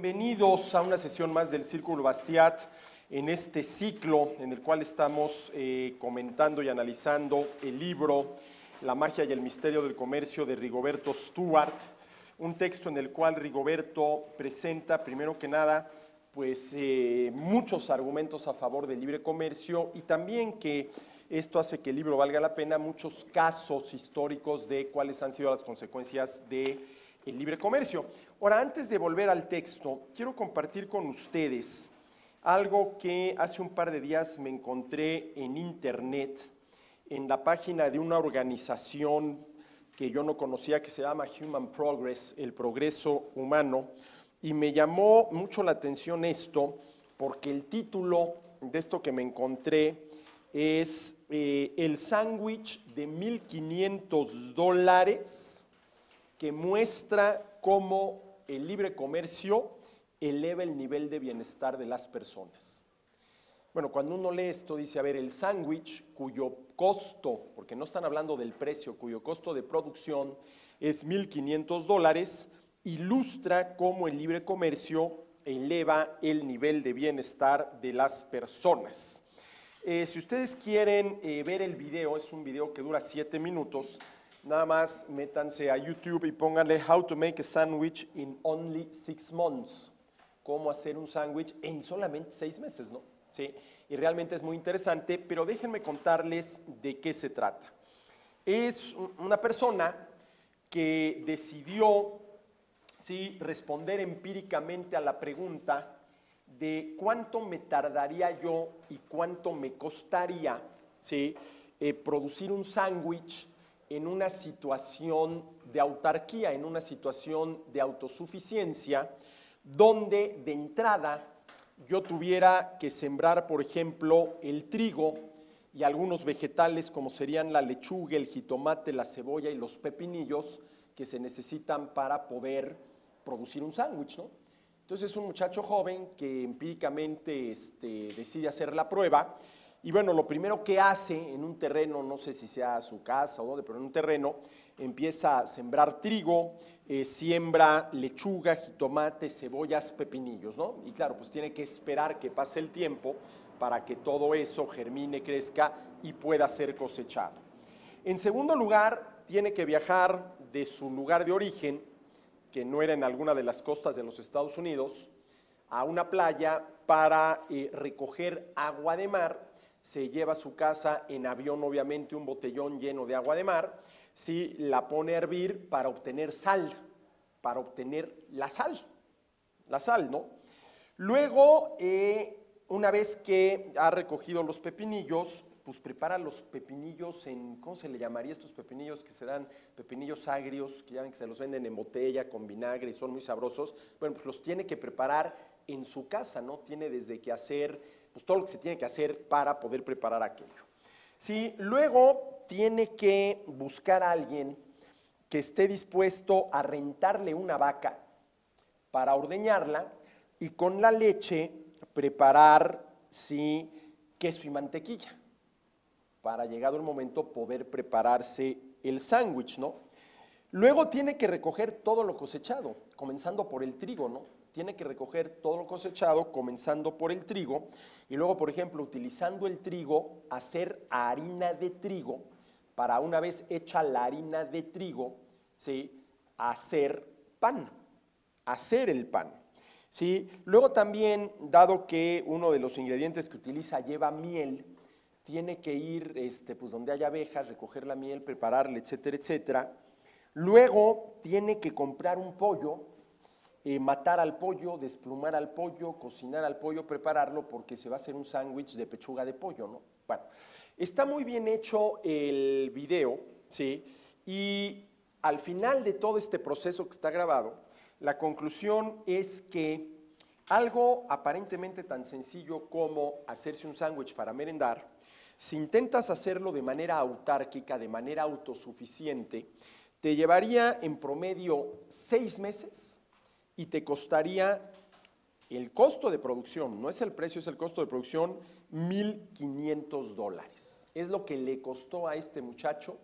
Bienvenidos a una sesión más del Círculo Bastiat en este ciclo en el cual estamos comentando y analizando el libro La magia y el misterio del comercio de Rigoberto Stewart, un texto en el cual Rigoberto presenta primero que nada pues muchos argumentos a favor del libre comercio y también que esto hace que el libro valga la pena, muchos casos históricos de cuáles han sido las consecuencias del libre comercio. Ahora, antes de volver al texto, quiero compartir con ustedes algo que hace un par de días me encontré en internet, en la página de una organización que yo no conocía, que se llama Human Progress, el progreso humano, y me llamó mucho la atención esto, porque el título de esto que me encontré es el sándwich de $1,500 que muestra cómo el libre comercio eleva el nivel de bienestar de las personas. Bueno, cuando uno lee esto dice, a ver, el sándwich cuyo costo, porque no están hablando del precio, cuyo costo de producción es $1,500, ilustra cómo el libre comercio eleva el nivel de bienestar de las personas. Si ustedes quieren ver el video, es un video que dura 7 minutos, nada más métanse a YouTube y pónganle How to make a sandwich in only 6 months. Cómo hacer un sándwich en solamente 6 meses, ¿no? Sí, y realmente es muy interesante, pero déjenme contarles de qué se trata. Es una persona que decidió responder empíricamente a la pregunta de cuánto me tardaría yo y cuánto me costaría producir un sándwich en una situación de autarquía, en una situación de autosuficiencia, donde de entrada yo tuviera que sembrar, por ejemplo, el trigo y algunos vegetales como serían la lechuga, el jitomate, la cebolla y los pepinillos que se necesitan para poder producir un sándwich, ¿no? Entonces es un muchacho joven que empíricamente decide hacer la prueba y bueno, lo primero que hace en un terreno, no sé si sea su casa o dónde, pero en un terreno, empieza a sembrar trigo, siembra lechuga, jitomate, cebollas, pepinillos, ¿no? Y claro, pues tiene que esperar que pase el tiempo para que todo eso germine, crezca y pueda ser cosechado. En segundo lugar, tiene que viajar de su lugar de origen, que no era en alguna de las costas de los Estados Unidos, a una playa para recoger agua de mar. Se lleva a su casa en avión, obviamente, un botellón lleno de agua de mar, la pone a hervir para obtener sal, para obtener la sal, ¿no? Luego, una vez que ha recogido los pepinillos, pues prepara los pepinillos en, ¿cómo se le llamaría estos pepinillos que se dan? Pepinillos agrios, que ya ven que se los venden en botella con vinagre y son muy sabrosos. Bueno, pues los tiene que preparar en su casa, ¿no? Tiene desde que hacer, pues todo lo que se tiene que hacer para poder preparar aquello. Luego tiene que buscar a alguien que esté dispuesto a rentarle una vaca para ordeñarla y con la leche preparar, queso y mantequilla, para llegado el momento poder prepararse el sándwich, ¿no? Luego tiene que recoger todo lo cosechado, comenzando por el trigo, ¿no? Tiene que recoger todo lo cosechado, comenzando por el trigo, y luego, por ejemplo, utilizando el trigo, hacer harina de trigo, para una vez hecha la harina de trigo, hacer pan, hacer el pan. Luego también, dado que uno de los ingredientes que utiliza lleva miel, tiene que ir pues donde haya abejas, recoger la miel, prepararla, etcétera, etcétera. Luego tiene que comprar un pollo, matar al pollo, desplumar al pollo, cocinar al pollo, prepararlo, porque se va a hacer un sándwich de pechuga de pollo, ¿no? Bueno, está muy bien hecho el video, y al final de todo este proceso que está grabado, la conclusión es que algo aparentemente tan sencillo como hacerse un sándwich para merendar, si intentas hacerlo de manera autárquica, de manera autosuficiente, te llevaría en promedio 6 meses y te costaría el costo de producción, no es el precio, es el costo de producción, $1,500. Es lo que le costó a este muchacho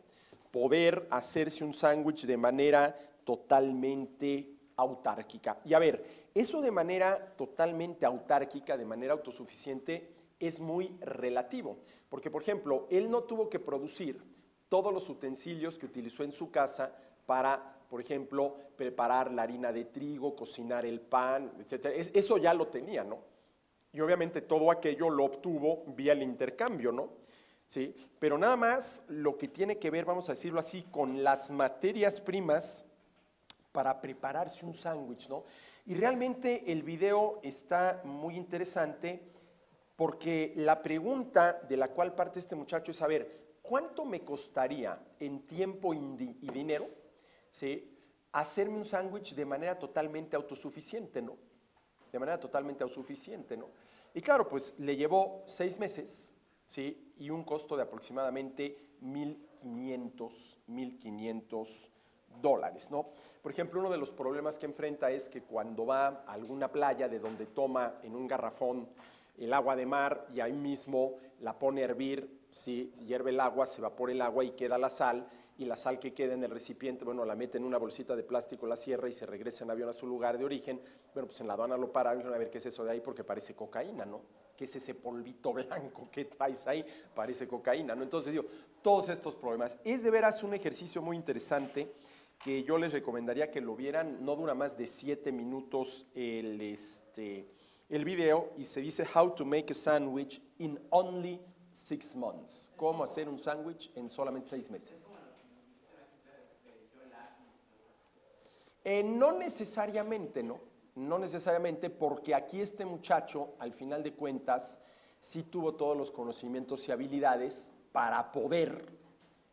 poder hacerse un sándwich de manera totalmente autárquica. Y a ver, eso de manera totalmente autárquica, de manera autosuficiente, es muy relativo. Porque, por ejemplo, él no tuvo que producir todos los utensilios que utilizó en su casa para, por ejemplo, preparar la harina de trigo, cocinar el pan, etc. Eso ya lo tenía, ¿no? Y obviamente todo aquello lo obtuvo vía el intercambio, ¿no? ¿Sí? Pero nada más lo que tiene que ver, vamos a decirlo así, con las materias primas para prepararse un sándwich, ¿no? Y realmente el video está muy interesante porque la pregunta de la cual parte este muchacho es, a ver, ¿cuánto me costaría en tiempo y dinero, ¿sí?, hacerme un sándwich de manera totalmente autosuficiente, ¿no? De manera totalmente autosuficiente, ¿no? Y claro, pues le llevó 6 meses, ¿sí?, y un costo de aproximadamente $1,500, ¿no? Por ejemplo, uno de los problemas que enfrenta es que cuando va a alguna playa de donde toma en un garrafón el agua de mar y ahí mismo la pone a hervir, ¿sí?, si hierve el agua, se evapora el agua y queda la sal, y la sal que queda en el recipiente, bueno, la mete en una bolsita de plástico, la cierra y se regresa en avión a su lugar de origen. Bueno, pues en la aduana lo paran y van a ver qué es eso de ahí porque parece cocaína, ¿no? ¿Qué es ese polvito blanco que traes ahí? Parece cocaína, ¿no? Entonces digo, todos estos problemas. Es de veras un ejercicio muy interesante que yo les recomendaría que lo vieran. No dura más de 7 minutos el video y se dice How to make a sandwich in only 6 months. Cómo hacer un sándwich en solamente 6 meses. No necesariamente, ¿no? No necesariamente, porque aquí este muchacho, al final de cuentas, sí tuvo todos los conocimientos y habilidades para poder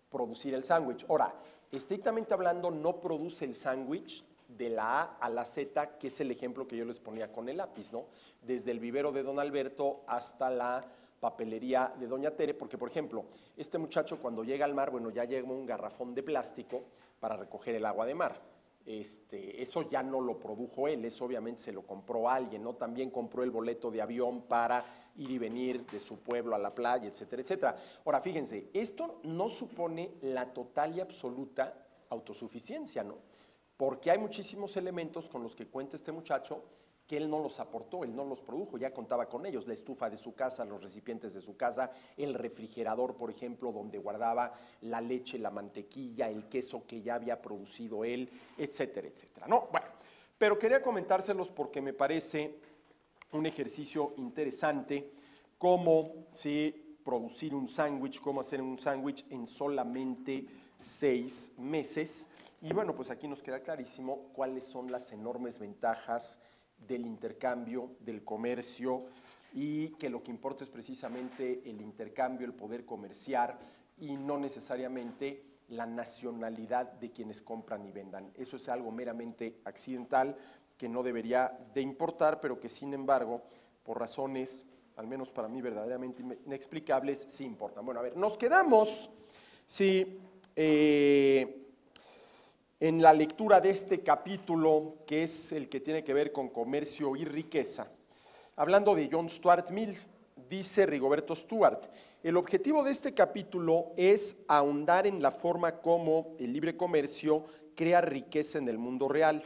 producir el sándwich. Ahora, estrictamente hablando, no produce el sándwich de la A a la Z, que es el ejemplo que yo les ponía con el lápiz, ¿no? Desde el vivero de Don Alberto hasta la papelería de Doña Tere, porque, por ejemplo, este muchacho cuando llega al mar, bueno, ya llega un garrafón de plástico para recoger el agua de mar. Eso ya no lo produjo él, eso obviamente se lo compró alguien, ¿no? También compró el boleto de avión para ir y venir de su pueblo a la playa, etcétera, etcétera. Ahora, fíjense, esto no supone la total y absoluta autosuficiencia, ¿no? Porque hay muchísimos elementos con los que cuenta este muchacho que él no los aportó, él no los produjo, ya contaba con ellos, la estufa de su casa, los recipientes de su casa, el refrigerador, por ejemplo, donde guardaba la leche, la mantequilla, el queso que ya había producido él, etcétera, etcétera. No, bueno, pero quería comentárselos porque me parece un ejercicio interesante cómo producir un sándwich, cómo hacer un sándwich en solamente 6 meses. Y bueno, pues aquí nos queda clarísimo cuáles son las enormes ventajas del intercambio, del comercio, y que lo que importa es precisamente el intercambio, el poder comerciar y no necesariamente la nacionalidad de quienes compran y vendan. Eso es algo meramente accidental que no debería de importar, pero que sin embargo, por razones, al menos para mí verdaderamente inexplicables, sí importan. Bueno, a ver, nos quedamos, en la lectura de este capítulo, que es el que tiene que ver con comercio y riqueza, hablando de John Stuart Mill, dice Rigoberto Stuart, el objetivo de este capítulo es ahondar en la forma como el libre comercio crea riqueza en el mundo real.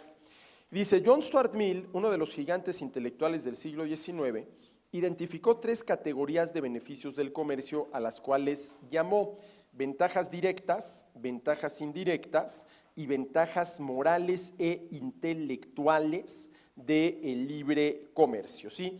Dice, John Stuart Mill, uno de los gigantes intelectuales del siglo XIX, identificó 3 categorías de beneficios del comercio a las cuales llamó ventajas directas, ventajas indirectas y ventajas morales e intelectuales del libre comercio, ¿sí?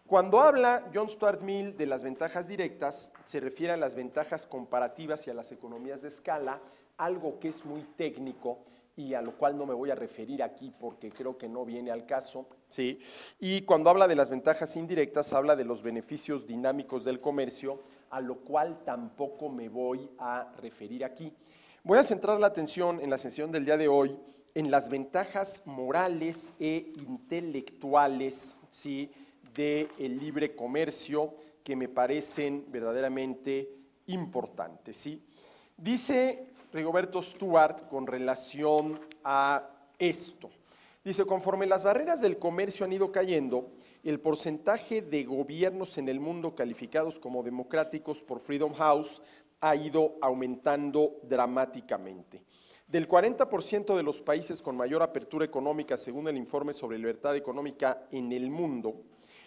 Cuando habla John Stuart Mill de las ventajas directas, se refiere a las ventajas comparativas y a las economías de escala, algo que es muy técnico y a lo cual no me voy a referir aquí porque creo que no viene al caso, ¿sí? Y cuando habla de las ventajas indirectas, habla de los beneficios dinámicos del comercio, a lo cual tampoco me voy a referir aquí. Voy a centrar la atención en la sesión del día de hoy en las ventajas morales e intelectuales, ¿sí?, del libre comercio, que me parecen verdaderamente importantes, ¿sí? Dice Rigoberto Stuart con relación a esto. Dice, conforme las barreras del comercio han ido cayendo, el porcentaje de gobiernos en el mundo calificados como democráticos por Freedom House ha ido aumentando dramáticamente. Del 40% de los países con mayor apertura económica, según el informe sobre libertad económica en el mundo,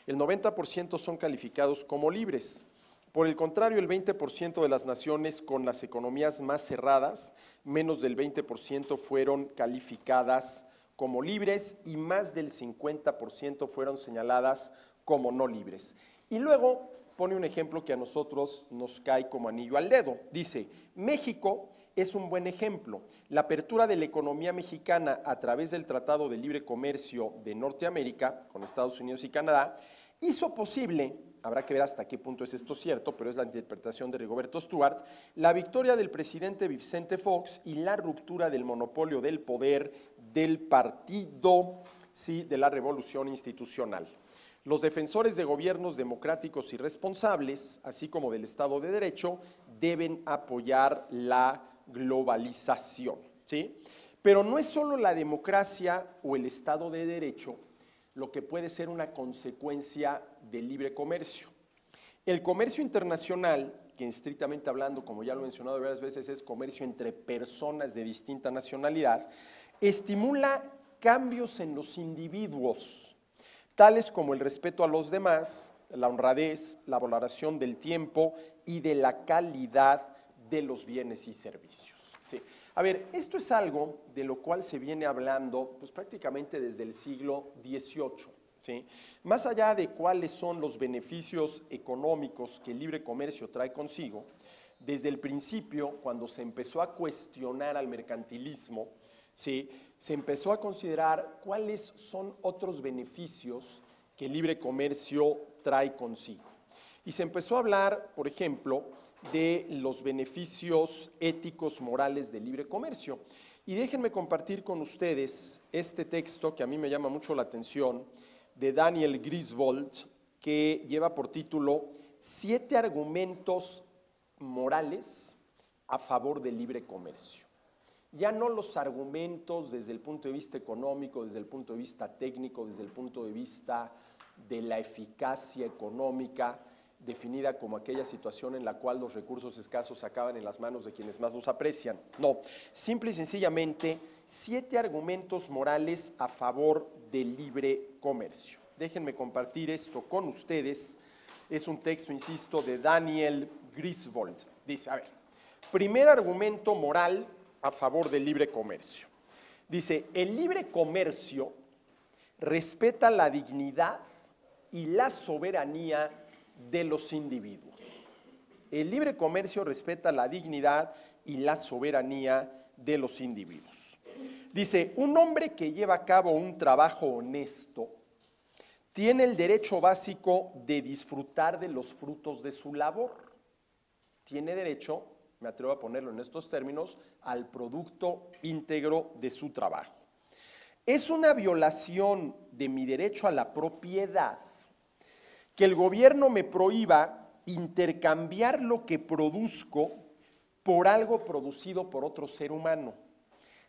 el 90% son calificados como libres. Por el contrario, el 20% de las naciones con las economías más cerradas, menos del 20% fueron calificadas como libres y más del 50% fueron señaladas como no libres. Y luego pone un ejemplo que a nosotros nos cae como anillo al dedo. Dice, México es un buen ejemplo. La apertura de la economía mexicana a través del Tratado de Libre Comercio de Norteamérica, con Estados Unidos y Canadá, hizo posible, habrá que ver hasta qué punto es esto cierto, pero es la interpretación de Rigoberto Stuart, la victoria del presidente Vicente Fox y la ruptura del monopolio del poder del partido, sí, de la revolución institucional. Los defensores de gobiernos democráticos y responsables, así como del Estado de Derecho, deben apoyar la globalización, ¿sí? Pero no es solo la democracia o el Estado de Derecho lo que puede ser una consecuencia del libre comercio. El comercio internacional, que estrictamente hablando, como ya lo he mencionado varias veces, es comercio entre personas de distinta nacionalidad, estimula cambios en los individuos, tales como el respeto a los demás, la honradez, la valoración del tiempo y de la calidad de los bienes y servicios. Sí. A ver, esto es algo de lo cual se viene hablando pues, prácticamente desde el siglo XVIII. ¿Sí? Más allá de cuáles son los beneficios económicos que el libre comercio trae consigo, desde el principio, cuando se empezó a cuestionar al mercantilismo, ¿sí? Se empezó a considerar cuáles son otros beneficios que el libre comercio trae consigo. Y se empezó a hablar, por ejemplo, de los beneficios éticos, morales del libre comercio. Y déjenme compartir con ustedes este texto que a mí me llama mucho la atención, de Daniel Griswold, que lleva por título 7 argumentos morales a favor del libre comercio. Ya no los argumentos desde el punto de vista económico, desde el punto de vista técnico, desde el punto de vista de la eficacia económica, definida como aquella situación en la cual los recursos escasos acaban en las manos de quienes más los aprecian. No, simple y sencillamente 7 argumentos morales a favor del libre comercio. Déjenme compartir esto con ustedes. Es un texto, insisto, de Daniel Griswold. Dice, a ver, primer argumento moral a favor del libre comercio. Dice, el libre comercio respeta la dignidad y la soberanía de los individuos. El libre comercio respeta la dignidad y la soberanía de los individuos. Dice, un hombre que lleva a cabo un trabajo honesto tiene el derecho básico de disfrutar de los frutos de su labor. Tiene derecho, me atrevo a ponerlo en estos términos, al producto íntegro de su trabajo. Es una violación de mi derecho a la propiedad que el gobierno me prohíba intercambiar lo que produzco por algo producido por otro ser humano,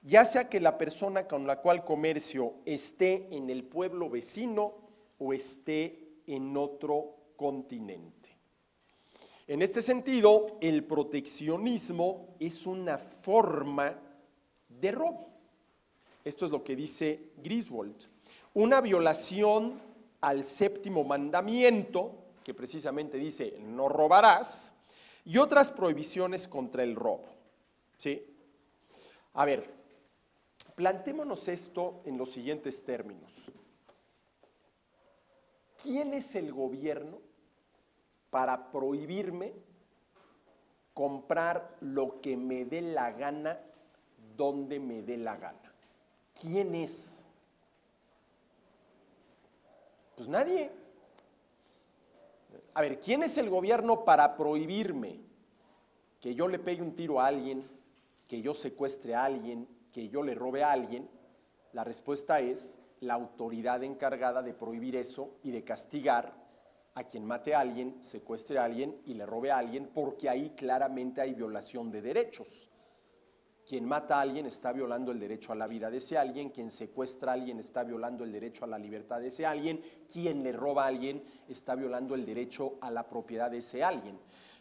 ya sea que la persona con la cual comercio esté en el pueblo vecino o esté en otro continente. En este sentido, el proteccionismo es una forma de robo. Esto es lo que dice Griswold. Una violación al séptimo mandamiento, que precisamente dice no robarás, y otras prohibiciones contra el robo. ¿Sí? A ver, plantémonos esto en los siguientes términos. ¿Quién es el gobierno para prohibirme comprar lo que me dé la gana, donde me dé la gana? ¿Quién es? Pues nadie. A ver, ¿quién es el gobierno para prohibirme que yo le pegue un tiro a alguien, que yo secuestre a alguien, que yo le robe a alguien? La respuesta es la autoridad encargada de prohibir eso y de castigar a quien mate a alguien, secuestre a alguien y le robe a alguien, porque ahí claramente hay violación de derechos. Quien mata a alguien está violando el derecho a la vida de ese alguien, quien secuestra a alguien está violando el derecho a la libertad de ese alguien, quien le roba a alguien está violando el derecho a la propiedad de ese alguien.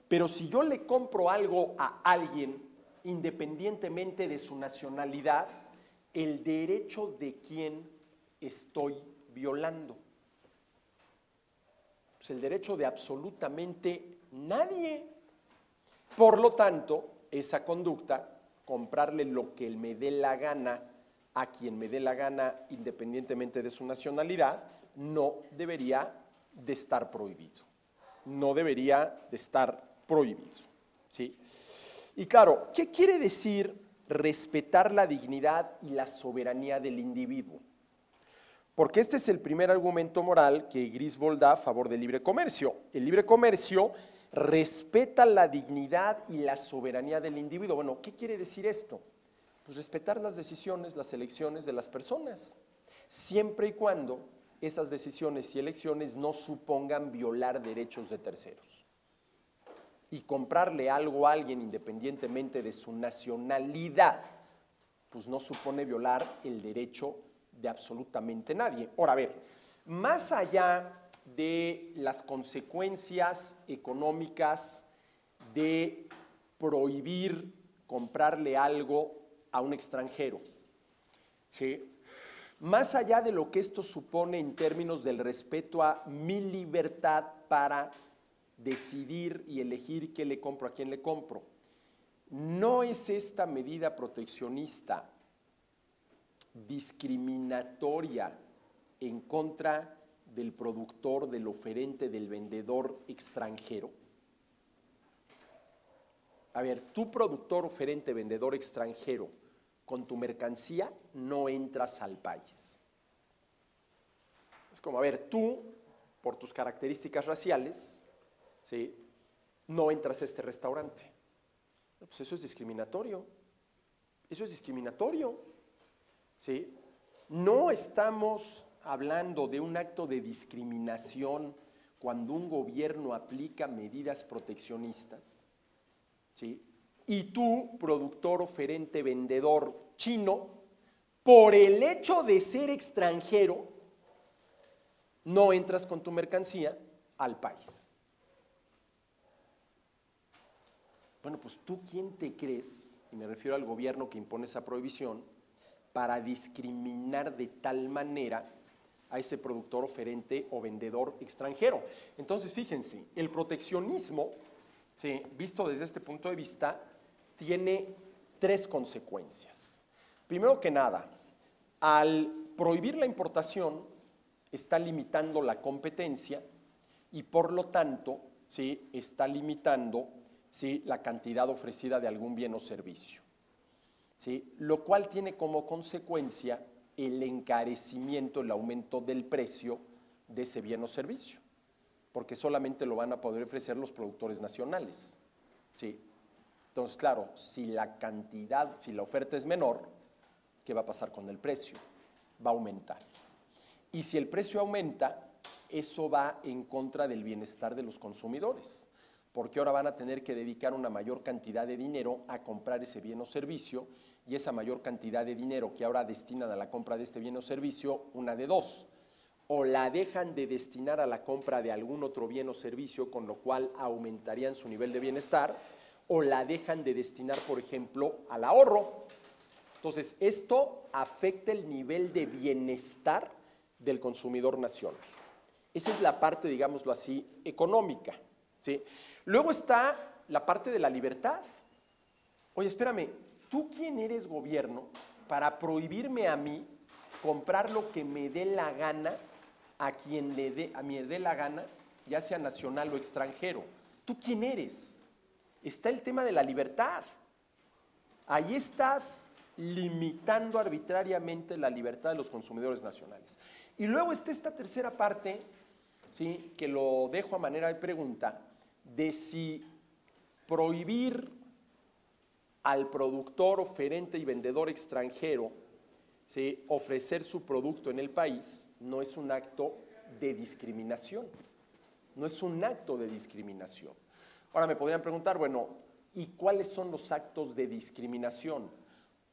Pero si yo le compro algo a alguien independientemente de su nacionalidad, el derecho de quien estoy violando. Pues el derecho de absolutamente nadie. Por lo tanto, esa conducta, comprarle lo que me dé la gana a quien me dé la gana independientemente de su nacionalidad, no debería de estar prohibido. No debería de estar prohibido, ¿sí? Y claro, ¿qué quiere decir respetar la dignidad y la soberanía del individuo? Porque este es el primer argumento moral que Griswold da a favor del libre comercio. El libre comercio respeta la dignidad y la soberanía del individuo. Bueno, ¿qué quiere decir esto? Pues respetar las decisiones, las elecciones de las personas, siempre y cuando esas decisiones y elecciones no supongan violar derechos de terceros. Y comprarle algo a alguien independientemente de su nacionalidad, pues no supone violar el derecho de absolutamente nadie. Ahora, a ver, más allá de las consecuencias económicas de prohibir comprarle algo a un extranjero, ¿sí? Más allá de lo que esto supone en términos del respeto a mi libertad para decidir y elegir qué le compro, a quién le compro, ¿no es esta medida proteccionista discriminatoria en contra del productor, del oferente, del vendedor extranjero? A ver, tú productor, oferente, vendedor extranjero, con tu mercancía no entras al país. Es como, a ver, tú, por tus características raciales, ¿sí?, no entras a este restaurante. Pues eso es discriminatorio. Eso es discriminatorio. ¿Sí? No estamos hablando de un acto de discriminación cuando un gobierno aplica medidas proteccionistas, ¿sí? Y tú, productor, oferente, vendedor chino, por el hecho de ser extranjero, no entras con tu mercancía al país. Bueno, pues tú, ¿quién te crees? Y me refiero al gobierno que impone esa prohibición, para discriminar de tal manera a ese productor, oferente o vendedor extranjero. Entonces, fíjense, el proteccionismo, ¿sí?, visto desde este punto de vista, tiene tres consecuencias. Primero que nada, al prohibir la importación, está limitando la competencia y por lo tanto, ¿sí?, está limitando, ¿sí?, la cantidad ofrecida de algún bien o servicio. ¿Sí? Lo cual tiene como consecuencia el encarecimiento, el aumento del precio de ese bien o servicio, porque solamente lo van a poder ofrecer los productores nacionales. ¿Sí? Entonces, claro, si la cantidad, si la oferta es menor, ¿qué va a pasar con el precio? Va a aumentar. Y si el precio aumenta, eso va en contra del bienestar de los consumidores, porque ahora van a tener que dedicar una mayor cantidad de dinero a comprar ese bien o servicio, y esa mayor cantidad de dinero que ahora destinan a la compra de este bien o servicio, una de dos: o la dejan de destinar a la compra de algún otro bien o servicio, con lo cual aumentarían su nivel de bienestar, o la dejan de destinar, por ejemplo, al ahorro. Entonces, esto afecta el nivel de bienestar del consumidor nacional. Esa es la parte, digámoslo así, económica, ¿sí? Luego está la parte de la libertad. Oye, espérame, ¿tú quién eres, gobierno, para prohibirme a mí comprar lo que me dé la gana a quien me dé la gana, ya sea nacional o extranjero? ¿Tú quién eres? Está el tema de la libertad. Ahí estás limitando arbitrariamente la libertad de los consumidores nacionales. Y luego está esta tercera parte, ¿sí?, que lo dejo a manera de pregunta, de si prohibir al productor, oferente y vendedor extranjero, ¿sí?, ofrecer su producto en el país, no es un acto de discriminación. No es un acto de discriminación. Ahora me podrían preguntar, bueno, ¿y cuáles son los actos de discriminación?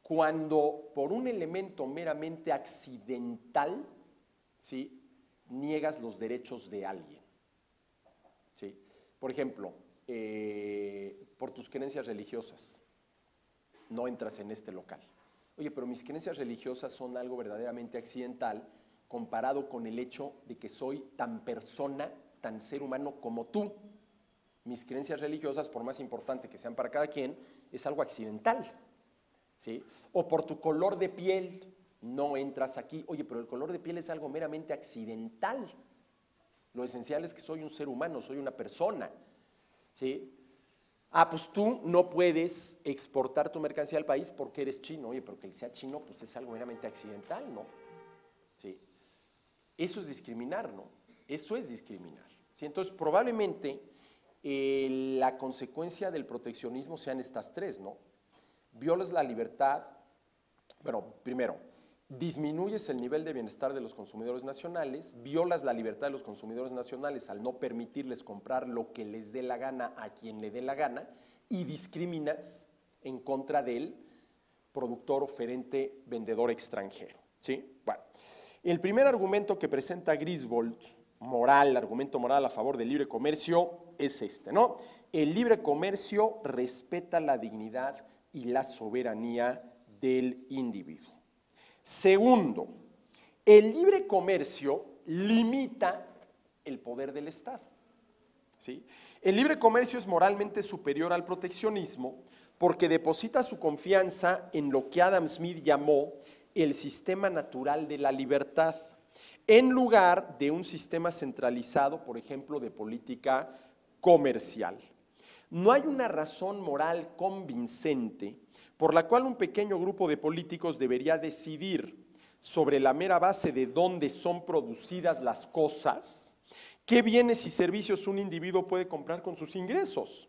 Cuando por un elemento meramente accidental, ¿sí?, niegas los derechos de alguien. ¿Sí? Por ejemplo, por tus creencias religiosas. no entras en este local. Oye, pero mis creencias religiosas son algo verdaderamente accidental comparado con el hecho de que soy tan persona, tan ser humano como tú. Mis creencias religiosas, por más importante que sean para cada quien, es algo accidental, ¿sí? O por tu color de piel no entras aquí. Oye, pero el color de piel es algo meramente accidental. Lo esencial es que soy un ser humano, soy una persona, ¿sí? Ah, pues tú no puedes exportar tu mercancía al país porque eres chino. Oye, pero que él sea chino, pues es algo meramente accidental, ¿no? ¿Sí? Eso es discriminar, ¿no? Eso es discriminar, ¿sí? Entonces, probablemente la consecuencia del proteccionismo sean estas tres, ¿no? Violas la libertad, bueno, primero, disminuyes el nivel de bienestar de los consumidores nacionales, violas la libertad de los consumidores nacionales al no permitirles comprar lo que les dé la gana a quien le dé la gana y discriminas en contra del productor, oferente, vendedor extranjero, ¿sí? Bueno, el primer argumento que presenta Griswold, argumento moral a favor del libre comercio, es este, ¿no? El libre comercio respeta la dignidad y la soberanía del individuo. Segundo, el libre comercio limita el poder del Estado, ¿sí? El libre comercio es moralmente superior al proteccionismo porque deposita su confianza en lo que Adam Smith llamó el sistema natural de la libertad, en lugar de un sistema centralizado, por ejemplo, de política comercial. No hay una razón moral convincente por la cual un pequeño grupo de políticos debería decidir sobre la mera base de dónde son producidas las cosas, qué bienes y servicios un individuo puede comprar con sus ingresos.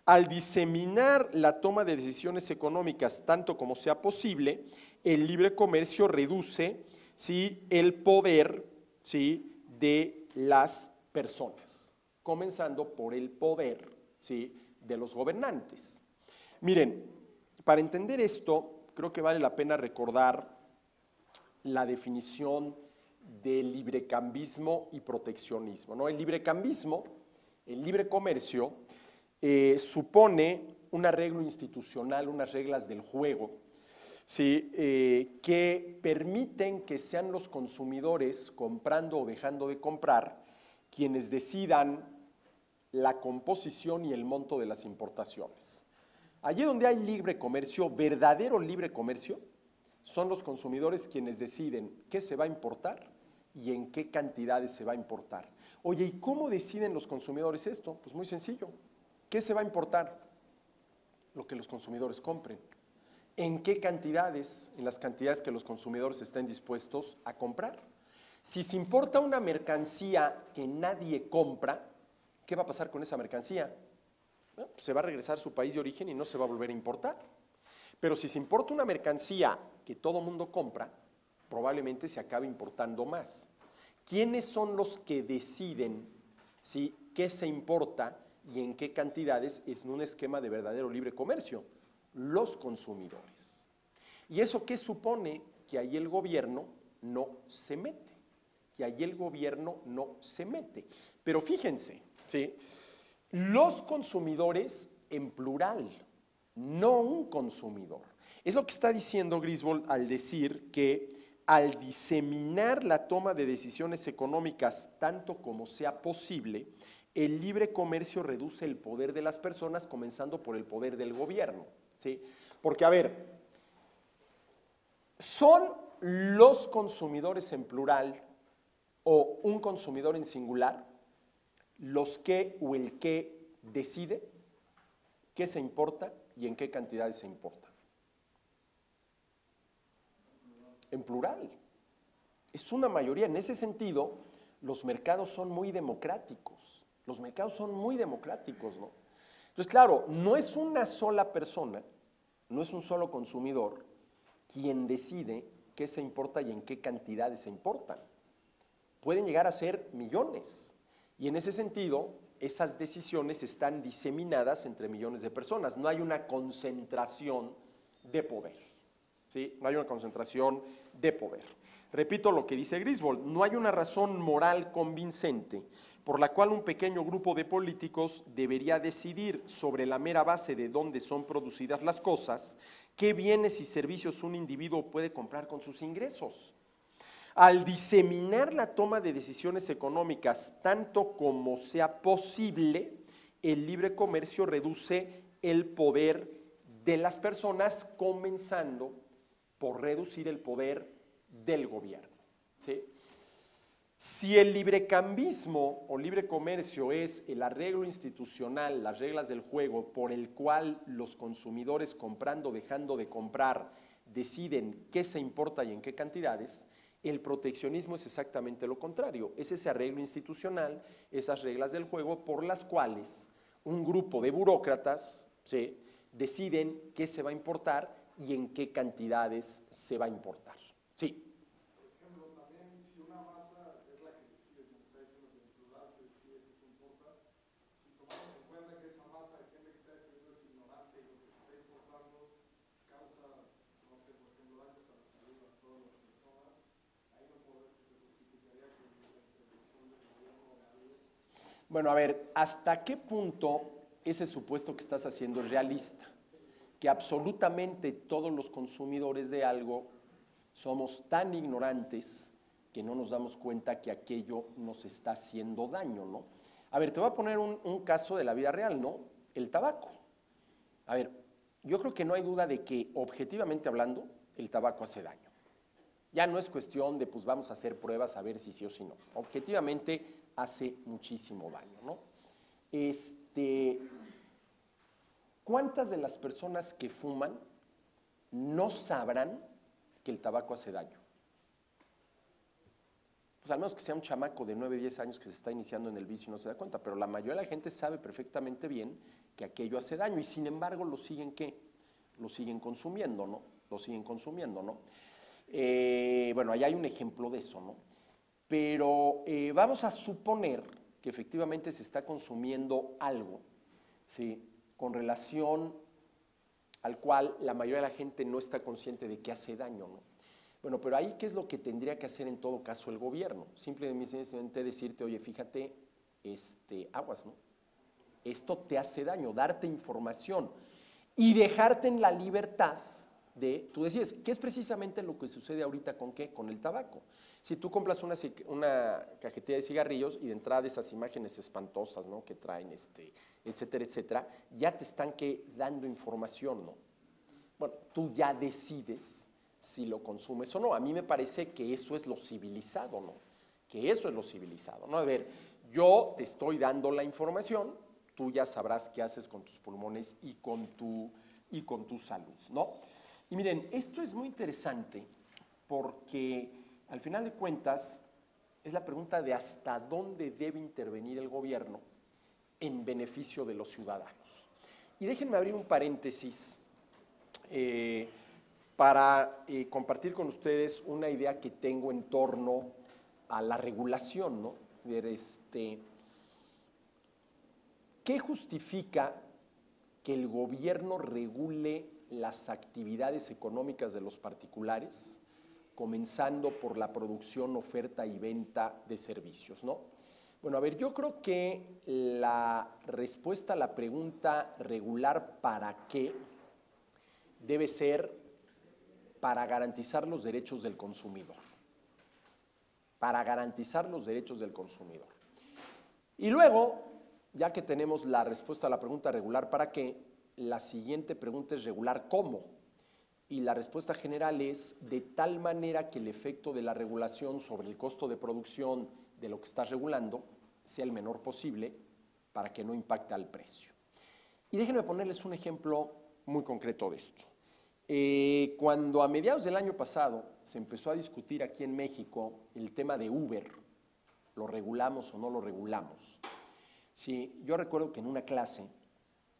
Al diseminar la toma de decisiones económicas tanto como sea posible, el libre comercio reduce, ¿sí?, el poder, ¿sí?, de las personas, comenzando por el poder, ¿sí?, de los gobernantes. Miren, para entender esto, creo que vale la pena recordar la definición de librecambismo y proteccionismo, ¿no? El librecambismo, el libre comercio, supone un arreglo institucional, unas reglas del juego, ¿sí?, que permiten que sean los consumidores, comprando o dejando de comprar, quienes decidan la composición y el monto de las importaciones. Allí donde hay libre comercio, verdadero libre comercio, son los consumidores quienes deciden qué se va a importar y en qué cantidades se va a importar. Oye, ¿y cómo deciden los consumidores esto? Pues muy sencillo. ¿Qué se va a importar? Lo que los consumidores compren. ¿En qué cantidades? En las cantidades que los consumidores estén dispuestos a comprar. Si se importa una mercancía que nadie compra, ¿qué va a pasar con esa mercancía? Bueno, pues se va a regresar a su país de origen y no se va a volver a importar. Pero si se importa una mercancía que todo mundo compra, probablemente se acabe importando más. ¿Quiénes son los que deciden, ¿sí?, qué se importa y en qué cantidades en un esquema de verdadero libre comercio? Los consumidores. ¿Y eso qué supone? Que ahí el gobierno no se mete, que ahí el gobierno no se mete. Pero fíjense, ¿sí?, los consumidores en plural, no un consumidor. Es lo que está diciendo Griswold al decir que al diseminar la toma de decisiones económicas tanto como sea posible, el libre comercio reduce el poder de las personas, comenzando por el poder del gobierno, ¿sí? Porque, a ver, ¿son los consumidores en plural o un consumidor en singular los que o el que decide qué se importa y en qué cantidades se importa? En plural. Es una mayoría. En ese sentido, los mercados son muy democráticos. Los mercados son muy democráticos, ¿no? Entonces, claro, no es una sola persona, no es un solo consumidor quien decide qué se importa y en qué cantidades se importan. Pueden llegar a ser millones. Y en ese sentido, esas decisiones están diseminadas entre millones de personas. No hay una concentración de poder, ¿sí? No hay una concentración de poder. Repito lo que dice Griswold, no hay una razón moral convincente por la cual un pequeño grupo de políticos debería decidir sobre la mera base de dónde son producidas las cosas, ¿Qué bienes y servicios un individuo puede comprar con sus ingresos? Al diseminar la toma de decisiones económicas tanto como sea posible, el libre comercio reduce el poder de las personas, comenzando por reducir el poder del gobierno, ¿sí? Si el librecambismo o libre comercio es el arreglo institucional, las reglas del juego por el cual los consumidores, comprando o dejando de comprar, deciden qué se importa y en qué cantidades, el proteccionismo es exactamente lo contrario. Es ese arreglo institucional, esas reglas del juego por las cuales un grupo de burócratas, ¿sí?, deciden qué se va a importar y en qué cantidades se va a importar. Sí. Bueno, a ver, ¿hasta qué punto ese supuesto que estás haciendo es realista? Que absolutamente todos los consumidores de algo somos tan ignorantes que no nos damos cuenta que aquello nos está haciendo daño, ¿no? A ver, te voy a poner un caso de la vida real, ¿no? El tabaco. A ver, yo creo que no hay duda de que, objetivamente hablando, el tabaco hace daño. Ya no es cuestión de, pues vamos a hacer pruebas a ver si sí o si no. Objetivamente hace muchísimo daño, ¿no? ¿Cuántas de las personas que fuman no sabrán que el tabaco hace daño? Pues al menos que sea un chamaco de 9, 10 años que se está iniciando en el vicio y no se da cuenta, pero la mayoría de la gente sabe perfectamente bien que aquello hace daño y sin embargo lo siguen, ¿qué? Lo siguen consumiendo, ¿no? Lo siguen consumiendo, ¿no? Bueno, ahí hay un ejemplo de eso, ¿no? Pero vamos a suponer que efectivamente se está consumiendo algo, ¿sí?, con relación al cual la mayoría de la gente no está consciente de que hace daño, ¿no? Bueno, pero ahí, ¿qué es lo que tendría que hacer en todo caso el gobierno? Simplemente decirte, oye, fíjate, aguas, ¿no? Esto te hace daño, darte información y dejarte en la libertad de, tú decías, ¿qué es precisamente lo que sucede ahorita con qué? Con el tabaco. Si tú compras una cajetilla de cigarrillos y de entrada esas imágenes espantosas, ¿no?, que traen, etcétera, etcétera, ya te están dando información, ¿no? Bueno, tú ya decides si lo consumes o no. A mí me parece que eso es lo civilizado, ¿no? Que eso es lo civilizado, ¿no? A ver, yo te estoy dando la información, tú ya sabrás qué haces con tus pulmones y con tu salud, ¿no? Y miren, esto es muy interesante porque al final de cuentas es la pregunta de hasta dónde debe intervenir el gobierno en beneficio de los ciudadanos. Y déjenme abrir un paréntesis para compartir con ustedes una idea que tengo en torno a la regulación, ¿no? ¿Qué justifica que el gobierno regule las actividades económicas de los particulares, comenzando por la producción, oferta y venta de servicios, ¿no? Bueno, a ver, yo creo que la respuesta a la pregunta regular ¿para qué? Debe ser para garantizar los derechos del consumidor. Para garantizar los derechos del consumidor. Y luego, ya que tenemos la respuesta a la pregunta regular ¿para qué?, la siguiente pregunta es regular ¿cómo? Y la respuesta general es de tal manera que el efecto de la regulación sobre el costo de producción de lo que estás regulando sea el menor posible para que no impacte al precio. Y déjenme ponerles un ejemplo muy concreto de esto. Cuando a mediados del año pasado se empezó a discutir aquí en México el tema de Uber, ¿lo regulamos o no lo regulamos? Sí, yo recuerdo que en una clase,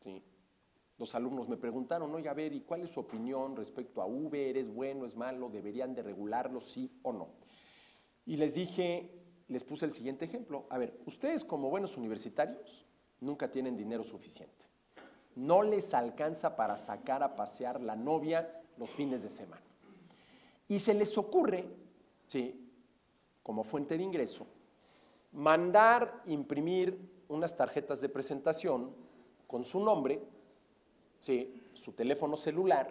sí, los alumnos me preguntaron, oye, a ver, ¿y cuál es su opinión respecto a Uber? ¿Es bueno, es malo? ¿Deberían de regularlo, sí o no? Y les puse el siguiente ejemplo. A ver, ustedes como buenos universitarios nunca tienen dinero suficiente. No les alcanza para sacar a pasear la novia los fines de semana. Y se les ocurre, sí, como fuente de ingreso, mandar imprimir unas tarjetas de presentación con su nombre, sí, su teléfono celular,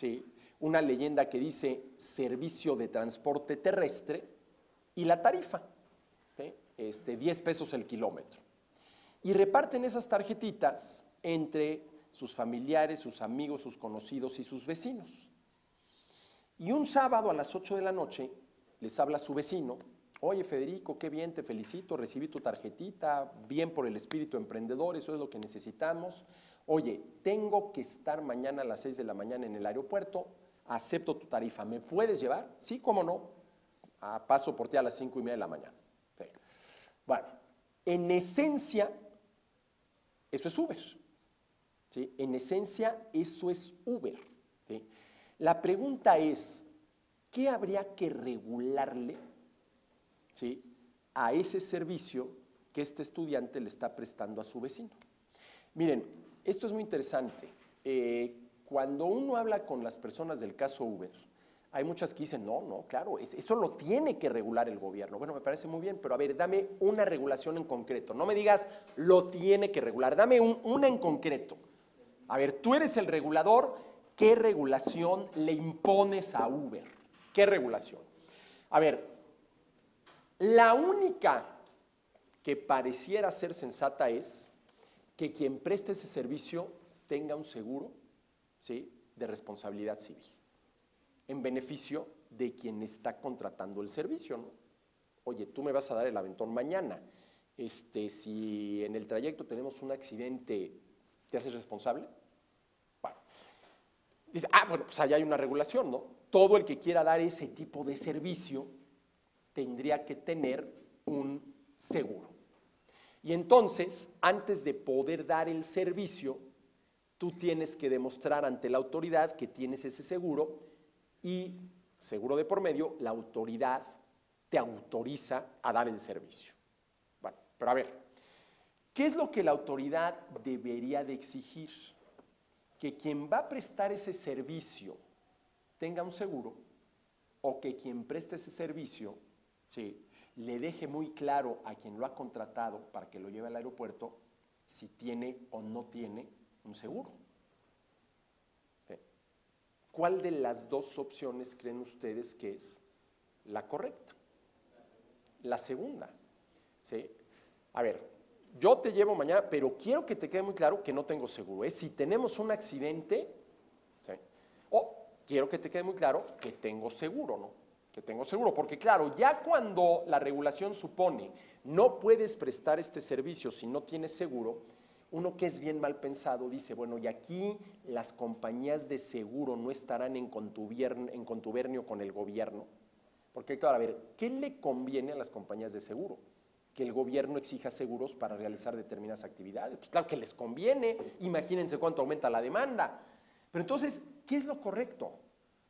¿sí? Una leyenda que dice servicio de transporte terrestre y la tarifa, ¿sí? 10 pesos el kilómetro. Y reparten esas tarjetitas entre sus familiares, sus amigos, sus conocidos y sus vecinos. Y un sábado a las 8 de la noche les habla su vecino: oye, Federico, qué bien, te felicito, recibí tu tarjetita, bien por el espíritu emprendedor, eso es lo que necesitamos. Oye, tengo que estar mañana a las 6 de la mañana en el aeropuerto, acepto tu tarifa, ¿me puedes llevar? Sí, cómo no, paso por ti a las 5:30 de la mañana. Sí. Bueno, en esencia, eso es Uber. ¿Sí? En esencia, eso es Uber. ¿Sí? La pregunta es, ¿qué habría que regularle, ¿sí?, a ese servicio que este estudiante le está prestando a su vecino? Miren, esto es muy interesante. Cuando uno habla con las personas del caso Uber, hay muchas que dicen, no, claro, eso lo tiene que regular el gobierno. Bueno, me parece muy bien, pero a ver, dame una regulación en concreto. No me digas, lo tiene que regular, dame una en concreto. A ver, tú eres el regulador, ¿qué regulación le impones a Uber? ¿Qué regulación? A ver, la única que pareciera ser sensata es que quien preste ese servicio tenga un seguro, ¿sí?, de responsabilidad civil, en beneficio de quien está contratando el servicio, ¿no? Oye, tú me vas a dar el aventón mañana. Si en el trayecto tenemos un accidente, ¿te haces responsable? Bueno, dice, bueno, pues allá hay una regulación, ¿no? Todo el que quiera dar ese tipo de servicio tendría que tener un seguro. Y entonces, antes de poder dar el servicio, tú tienes que demostrar ante la autoridad que tienes ese seguro y, seguro de por medio, la autoridad te autoriza a dar el servicio. Bueno, pero a ver, ¿qué es lo que la autoridad debería de exigir? Que quien va a prestar ese servicio tenga un seguro, o que quien preste ese servicio, ¿sí?, le deje muy claro a quien lo ha contratado para que lo lleve al aeropuerto si tiene o no tiene un seguro. ¿Sí? ¿Cuál de las dos opciones creen ustedes que es la correcta? La segunda. ¿Sí? A ver, yo te llevo mañana, pero quiero que te quede muy claro que no tengo seguro. Si tenemos un accidente, ¿sí?, o quiero que te quede muy claro que tengo seguro, ¿no? Que tengo seguro, porque claro, ya cuando la regulación supone no puedes prestar este servicio si no tienes seguro, uno que es bien mal pensado dice, bueno, y aquí las compañías de seguro no estarán en contubernio con el gobierno, porque claro, a ver, ¿qué le conviene a las compañías de seguro? Que el gobierno exija seguros para realizar determinadas actividades. Pues claro que les conviene, imagínense cuánto aumenta la demanda. Pero entonces, ¿qué es lo correcto?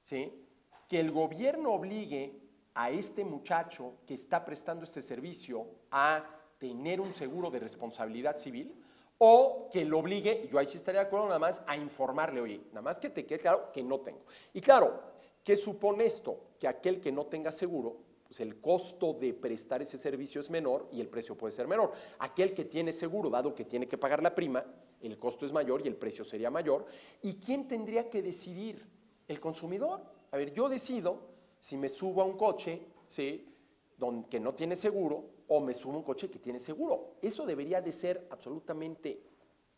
¿Sí? Que el gobierno obligue a este muchacho que está prestando este servicio a tener un seguro de responsabilidad civil, o que lo obligue, y yo ahí sí estaría de acuerdo, nada más a informarle, oye, nada más que te quede claro que no tengo. Y claro, ¿qué supone esto? Que aquel que no tenga seguro, pues el costo de prestar ese servicio es menor y el precio puede ser menor. Aquel que tiene seguro, dado que tiene que pagar la prima, el costo es mayor y el precio sería mayor. ¿Y quién tendría que decidir? El consumidor. A ver, yo decido si me subo a un coche, ¿sí?, que no tiene seguro, o me subo a un coche que tiene seguro. Eso debería de ser absolutamente,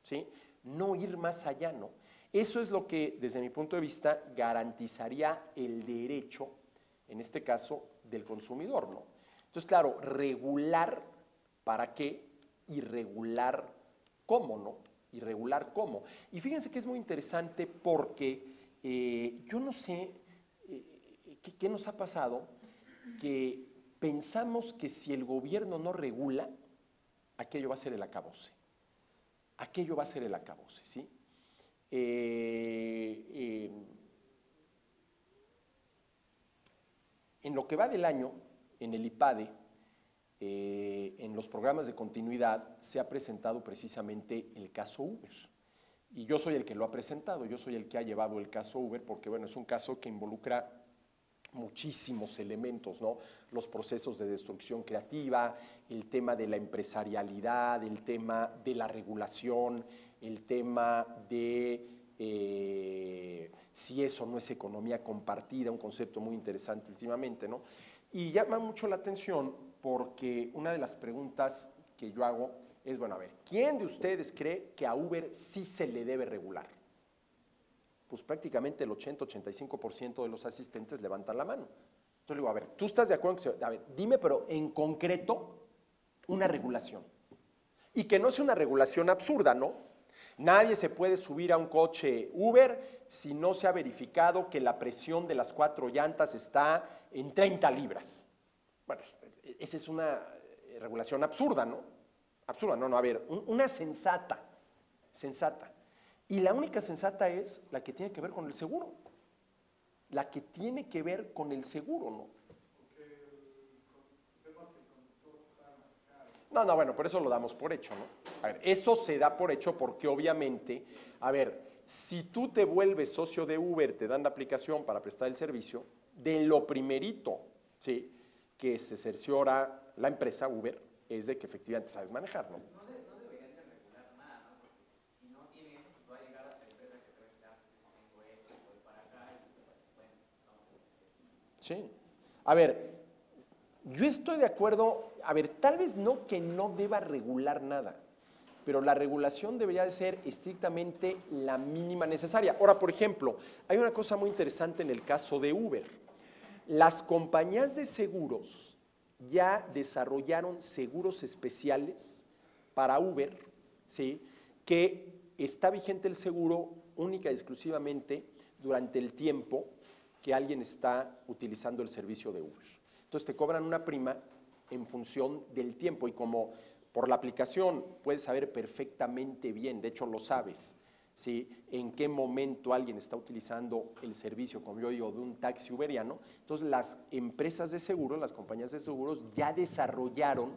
¿sí?, no ir más allá, ¿no? Eso es lo que, desde mi punto de vista, garantizaría el derecho, en este caso, del consumidor, ¿no? Entonces, claro, regular ¿para qué? Y regular cómo, ¿no? Y regular cómo. Y fíjense que es muy interesante porque yo no sé qué nos ha pasado, que pensamos que si el gobierno no regula, aquello va a ser el acabose. Aquello va a ser el acabose, ¿sí? En lo que va del año, en el IPADE, en los programas de continuidad, se ha presentado precisamente el caso Uber. Y yo soy el que lo ha presentado, yo soy el que ha llevado el caso Uber, porque bueno, es un caso que involucra muchísimos elementos, ¿no? Los procesos de destrucción creativa, el tema de la empresarialidad, el tema de la regulación, el tema de si eso no es economía compartida, un concepto muy interesante últimamente, ¿no? Y llama mucho la atención porque una de las preguntas que yo hago es, bueno, a ver, ¿quién de ustedes cree que a Uber sí se le debe regular? Pues prácticamente el 80-85% de los asistentes levantan la mano. Entonces le digo, a ver, ¿tú estás de acuerdo? A ver, dime, pero en concreto, una regulación. Y que no sea una regulación absurda, ¿no? Nadie se puede subir a un coche Uber si no se ha verificado que la presión de las 4 llantas está en 30 libras. Bueno, esa es una regulación absurda, ¿no? Absurda, no, a ver, una sensata. Y la única sensata es la que tiene que ver con el seguro. La que tiene que ver con el seguro, ¿no? No, bueno, por eso lo damos por hecho, ¿no? A ver, eso se da por hecho porque obviamente, a ver, si tú te vuelves socio de Uber, te dan la aplicación para prestar el servicio, de lo primerito, ¿sí?, que se cerciora la empresa Uber es de que efectivamente sabes manejar, ¿no? No deberían de regular nada, ¿no? Porque si no tiene eso, pues va a llegar a la empresa que te va a decir, tengo esto, voy para acá, y bueno, no. Sí. A ver, yo estoy de acuerdo, a ver, tal vez no que no deba regular nada, pero la regulación debería de ser estrictamente la mínima necesaria. Ahora, por ejemplo, hay una cosa muy interesante en el caso de Uber. Las compañías de seguros ya desarrollaron seguros especiales para Uber, ¿sí?, que está vigente el seguro única y exclusivamente durante el tiempo que alguien está utilizando el servicio de Uber. Entonces te cobran una prima en función del tiempo y como por la aplicación puedes saber perfectamente bien, de hecho lo sabes, ¿sí?, en qué momento alguien está utilizando el servicio, como yo digo, de un taxi uberiano. Entonces las empresas de seguros, las compañías de seguros ya desarrollaron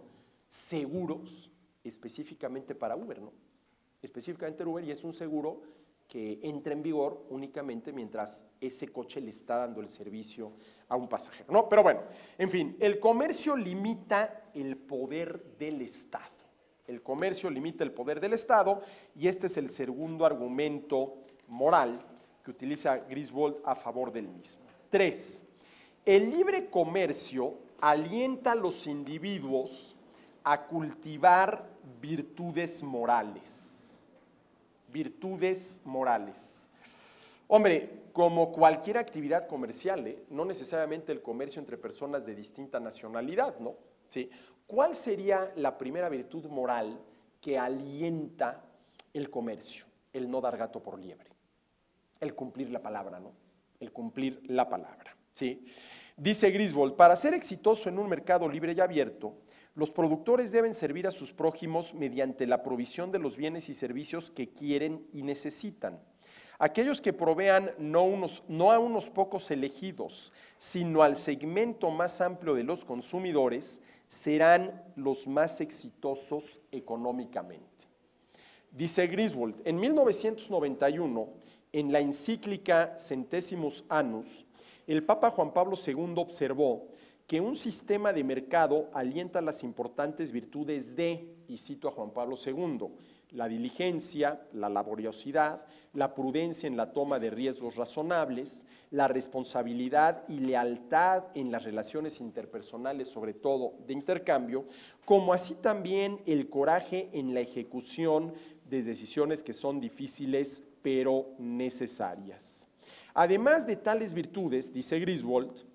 seguros específicamente para Uber, ¿no? Específicamente Uber, y es un seguro que entra en vigor únicamente mientras ese coche le está dando el servicio a un pasajero, ¿no? Pero bueno, en fin, el comercio limita el poder del Estado. El comercio limita el poder del Estado y este es el segundo argumento moral que utiliza Griswold a favor del mismo. 3. El libre comercio alienta a los individuos a cultivar virtudes morales. Virtudes morales. Hombre, como cualquier actividad comercial, no necesariamente el comercio entre personas de distinta nacionalidad, ¿no? ¿Sí? ¿Cuál sería la primera virtud moral que alienta el comercio? El no dar gato por liebre. El cumplir la palabra, ¿no? El cumplir la palabra, ¿sí? Dice Griswold, para ser exitoso en un mercado libre y abierto, los productores deben servir a sus prójimos mediante la provisión de los bienes y servicios que quieren y necesitan. Aquellos que provean no a unos pocos elegidos, sino al segmento más amplio de los consumidores, serán los más exitosos económicamente. Dice Griswold, en 1991, en la encíclica Centésimos Annus, el Papa Juan Pablo II observó que un sistema de mercado alienta las importantes virtudes de, y cito a Juan Pablo II, la diligencia, la laboriosidad, la prudencia en la toma de riesgos razonables, la responsabilidad y lealtad en las relaciones interpersonales, sobre todo de intercambio, como así también el coraje en la ejecución de decisiones que son difíciles pero necesarias. Además de tales virtudes, dice Griswold,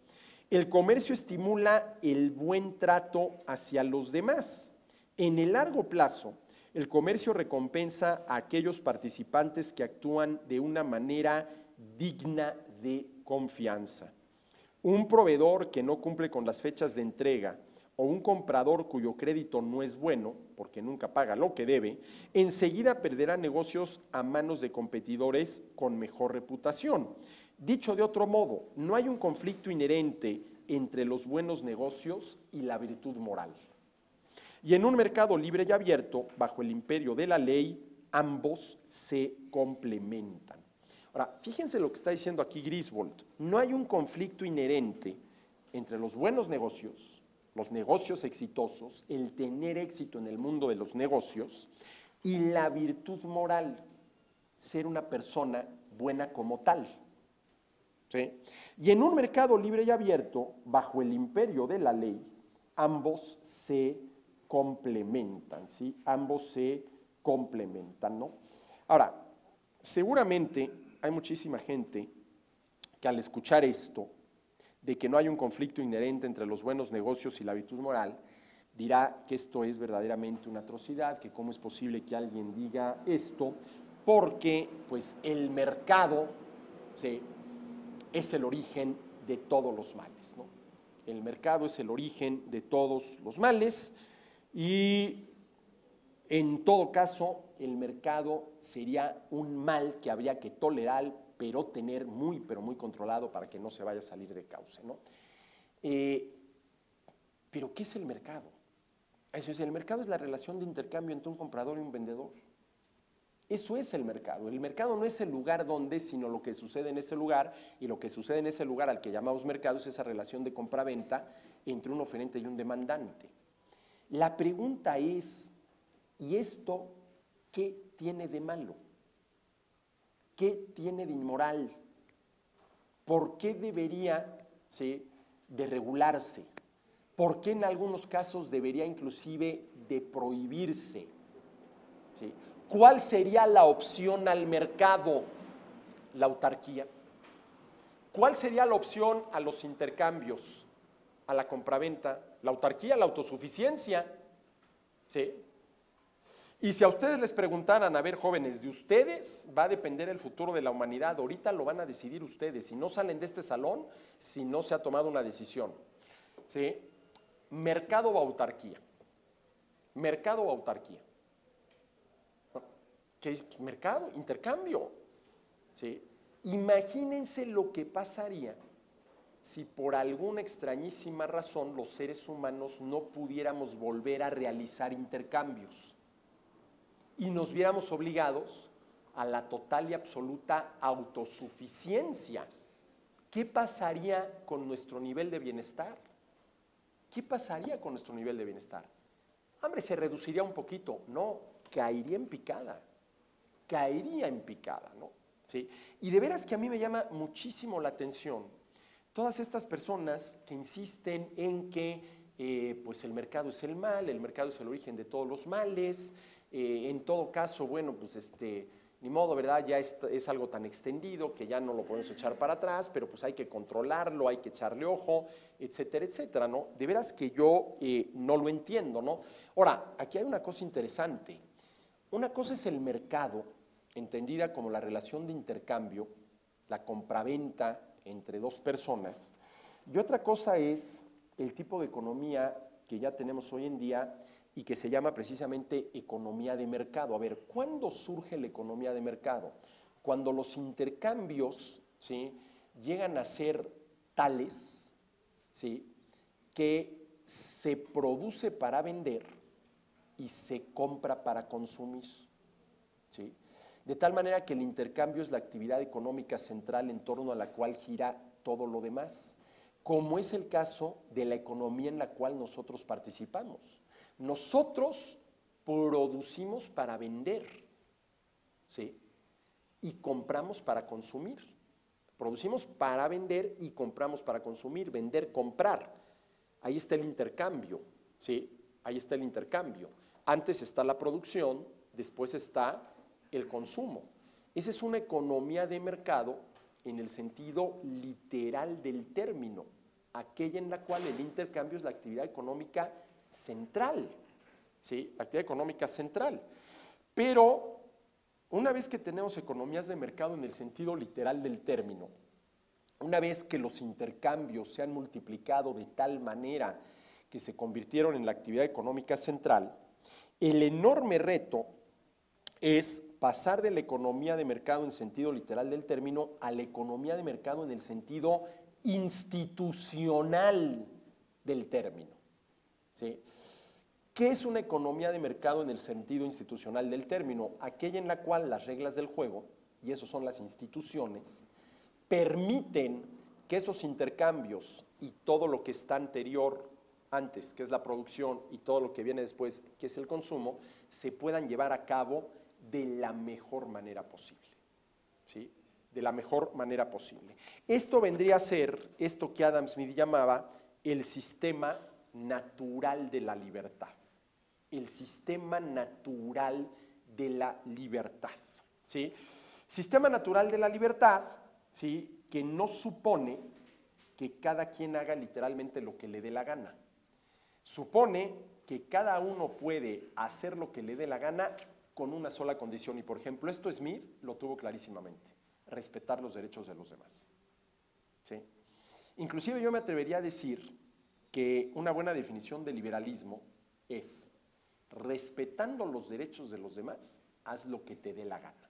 el comercio estimula el buen trato hacia los demás. En el largo plazo, el comercio recompensa a aquellos participantes que actúan de una manera digna de confianza. Un proveedor que no cumple con las fechas de entrega o un comprador cuyo crédito no es bueno, porque nunca paga lo que debe, enseguida perderá negocios a manos de competidores con mejor reputación. Dicho de otro modo, no hay un conflicto inherente entre los buenos negocios y la virtud moral. Y en un mercado libre y abierto, bajo el imperio de la ley, ambos se complementan. Ahora, fíjense lo que está diciendo aquí Griswold. No hay un conflicto inherente entre los buenos negocios, los negocios exitosos, el tener éxito en el mundo de los negocios y la virtud moral, ser una persona buena como tal. ¿Sí? Y en un mercado libre y abierto, bajo el imperio de la ley, ambos se complementan, ¿sí? Ambos se complementan, ¿no? Ahora, seguramente hay muchísima gente que al escuchar esto, de que no hay un conflicto inherente entre los buenos negocios y la virtud moral, dirá que esto es verdaderamente una atrocidad, que cómo es posible que alguien diga esto, porque pues el mercado, ¿sí?, es el origen de todos los males, ¿no? El mercado es el origen de todos los males y en todo caso el mercado sería un mal que habría que tolerar, pero tener pero muy controlado para que no se vaya a salir de cauce, ¿no? Pero ¿qué es el mercado? Eso es, el mercado es la relación de intercambio entre un comprador y un vendedor. Eso es el mercado. El mercado no es el lugar donde, sino lo que sucede en ese lugar, y lo que sucede en ese lugar al que llamamos mercado es esa relación de compra-venta entre un oferente y un demandante. La pregunta es, ¿y esto qué tiene de malo? ¿Qué tiene de inmoral? ¿Por qué debería, ¿sí?, de regularse? ¿Por qué en algunos casos debería inclusive de prohibirse? ¿Sí? ¿Cuál sería la opción al mercado? La autarquía. ¿Cuál sería la opción a los intercambios, a la compraventa? La autarquía, la autosuficiencia. ¿Sí? Y si a ustedes les preguntaran, a ver, jóvenes, de ustedes va a depender el futuro de la humanidad, ahorita lo van a decidir ustedes, si no salen de este salón, si no se ha tomado una decisión. ¿Sí? ¿Mercado o autarquía? ¿Mercado o autarquía? ¿Qué es mercado? Intercambio. ¿Sí? Imagínense lo que pasaría si por alguna extrañísima razón los seres humanos no pudiéramos volver a realizar intercambios y nos viéramos obligados a la total y absoluta autosuficiencia. ¿Qué pasaría con nuestro nivel de bienestar? ¿Qué pasaría con nuestro nivel de bienestar? Hombre, se reduciría un poquito. No, caería en picada. Caería en picada, ¿no? ¿Sí? Y de veras que a mí me llama muchísimo la atención todas estas personas que insisten en que pues el mercado es el mal, el mercado es el origen de todos los males, en todo caso, bueno, pues ni modo, ¿verdad? Ya es algo tan extendido que ya no lo podemos echar para atrás, pero pues hay que controlarlo, hay que echarle ojo, etcétera, etcétera, ¿no? De veras que yo no lo entiendo, ¿no? Ahora, aquí hay una cosa interesante. Una cosa es el mercado, entendida como la relación de intercambio, la compraventa entre dos personas, y otra cosa es el tipo de economía que ya tenemos hoy en día y que se llama precisamente economía de mercado. A ver, ¿cuándo surge la economía de mercado? Cuando los intercambios, ¿sí?, llegan a ser tales, ¿sí?, que se produce para vender y se compra para consumir, ¿sí? De tal manera que el intercambio es la actividad económica central en torno a la cual gira todo lo demás, como es el caso de la economía en la cual nosotros participamos. Nosotros producimos para vender, ¿sí?, y compramos para consumir. Producimos para vender y compramos para consumir. Vender, comprar. Ahí está el intercambio, ¿sí? Ahí está el intercambio. Antes está la producción, después está el consumo. Esa es una economía de mercado en el sentido literal del término, aquella en la cual el intercambio es la actividad económica central, ¿sí? La actividad económica central. Pero una vez que tenemos economías de mercado en el sentido literal del término, una vez que los intercambios se han multiplicado de tal manera que se convirtieron en la actividad económica central, el enorme reto es pasar de la economía de mercado en sentido literal del término a la economía de mercado en el sentido institucional del término, ¿sí? ¿Qué es una economía de mercado en el sentido institucional del término? Aquella en la cual las reglas del juego, y eso son las instituciones, permiten que esos intercambios y todo lo que está antes, que es la producción, y todo lo que viene después, que es el consumo, se puedan llevar a cabo de la mejor manera posible, ¿sí? de la mejor manera posible. Esto vendría a ser, esto que Adam Smith llamaba el sistema natural de la libertad. El sistema natural de la libertad, ¿sí? Sistema natural de la libertad, ¿sí? Que no supone que cada quien haga literalmente lo que le dé la gana. Supone que cada uno puede hacer lo que le dé la gana con una sola condición. Y por ejemplo, esto Smith lo tuvo clarísimamente: respetar los derechos de los demás, ¿sí? Inclusive yo me atrevería a decir que una buena definición de liberalismo es: respetando los derechos de los demás, haz lo que te dé la gana,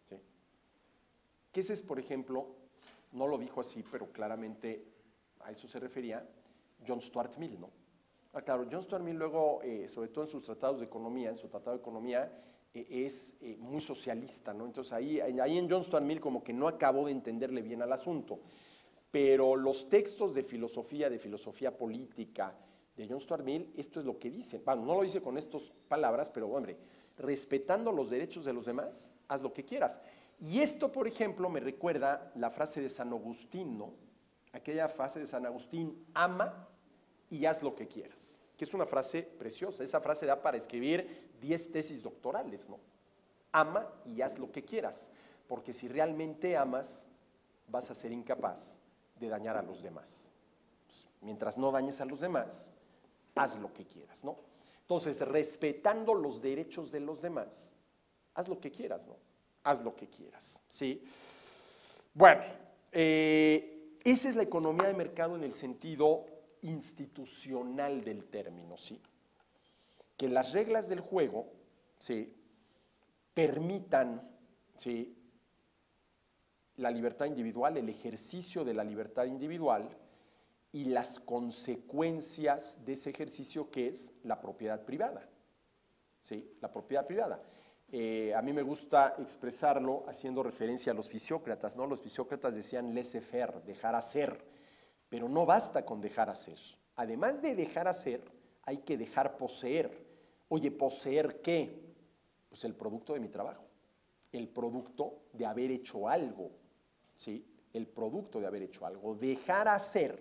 ¿sí? Que ese es, por ejemplo, no lo dijo así, pero claramente a eso se refería John Stuart Mill, ¿no? Claro, John Stuart Mill luego, sobre todo en sus tratados de economía, en su tratado de economía, es muy socialista, ¿no? Entonces ahí en John Stuart Mill como que no acabó de entenderle bien al asunto, pero los textos de filosofía política de John Stuart Mill, esto es lo que dicen. Bueno, no lo dice con estas palabras, pero hombre, respetando los derechos de los demás, haz lo que quieras. Y esto, por ejemplo, me recuerda la frase de San Agustín, ¿no? Aquella frase de San Agustín: ama y haz lo que quieras, que es una frase preciosa. Esa frase da para escribir 10 tesis doctorales, ¿no? Ama y haz lo que quieras, porque si realmente amas, vas a ser incapaz de dañar a los demás. Pues, mientras no dañes a los demás, haz lo que quieras, ¿no? Entonces, respetando los derechos de los demás, haz lo que quieras, ¿no? Haz lo que quieras, ¿sí? Bueno, esa es la economía de mercado en el sentido institucional del término, ¿sí? Que las reglas del juego, ¿sí?, permitan, ¿sí?, la libertad individual, el ejercicio de la libertad individual y las consecuencias de ese ejercicio, que es la propiedad privada, ¿sí?, la propiedad privada. A mí me gusta expresarlo haciendo referencia a los fisiócratas, ¿no? Los fisiócratas decían laissez-faire, dejar hacer, pero no basta con dejar hacer. Además de dejar hacer, hay que dejar poseer. Oye, ¿poseer qué? Pues el producto de mi trabajo, el producto de haber hecho algo, ¿sí? El producto de haber hecho algo. Dejar hacer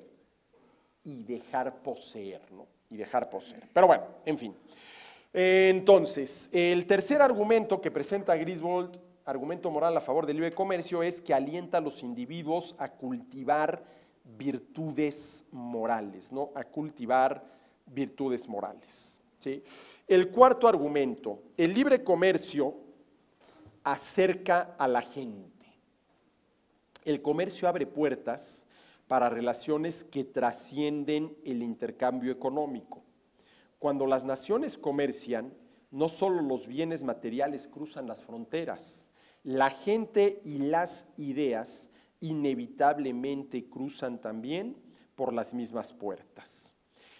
y dejar poseer, ¿no? Y dejar poseer. Pero bueno, en fin. Entonces, el tercer argumento que presenta Griswold, argumento moral a favor del libre comercio, es que alienta a los individuos a cultivar virtudes morales, ¿no? A cultivar virtudes morales, ¿sí? El cuarto argumento: el libre comercio acerca a la gente. El comercio abre puertas para relaciones que trascienden el intercambio económico. Cuando las naciones comercian, no solo los bienes materiales cruzan las fronteras, la gente y las ideas inevitablemente cruzan también por las mismas puertas.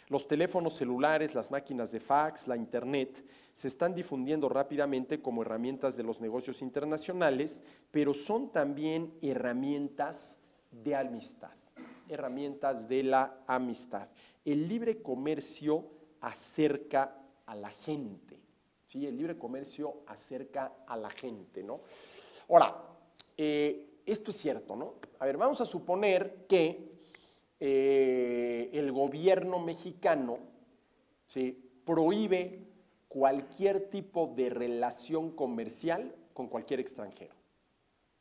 Los teléfonos celulares, las máquinas de fax, la internet se están difundiendo rápidamente como herramientas de los negocios internacionales, pero son también herramientas de amistad, herramientas de la amistad. El libre comercio acerca a la gente, ¿sí? El libre comercio acerca a la gente, ¿no? Ahora, esto es cierto, ¿no? A ver, vamos a suponer que el gobierno mexicano, ¿sí?, prohíbe cualquier tipo de relación comercial con cualquier extranjero.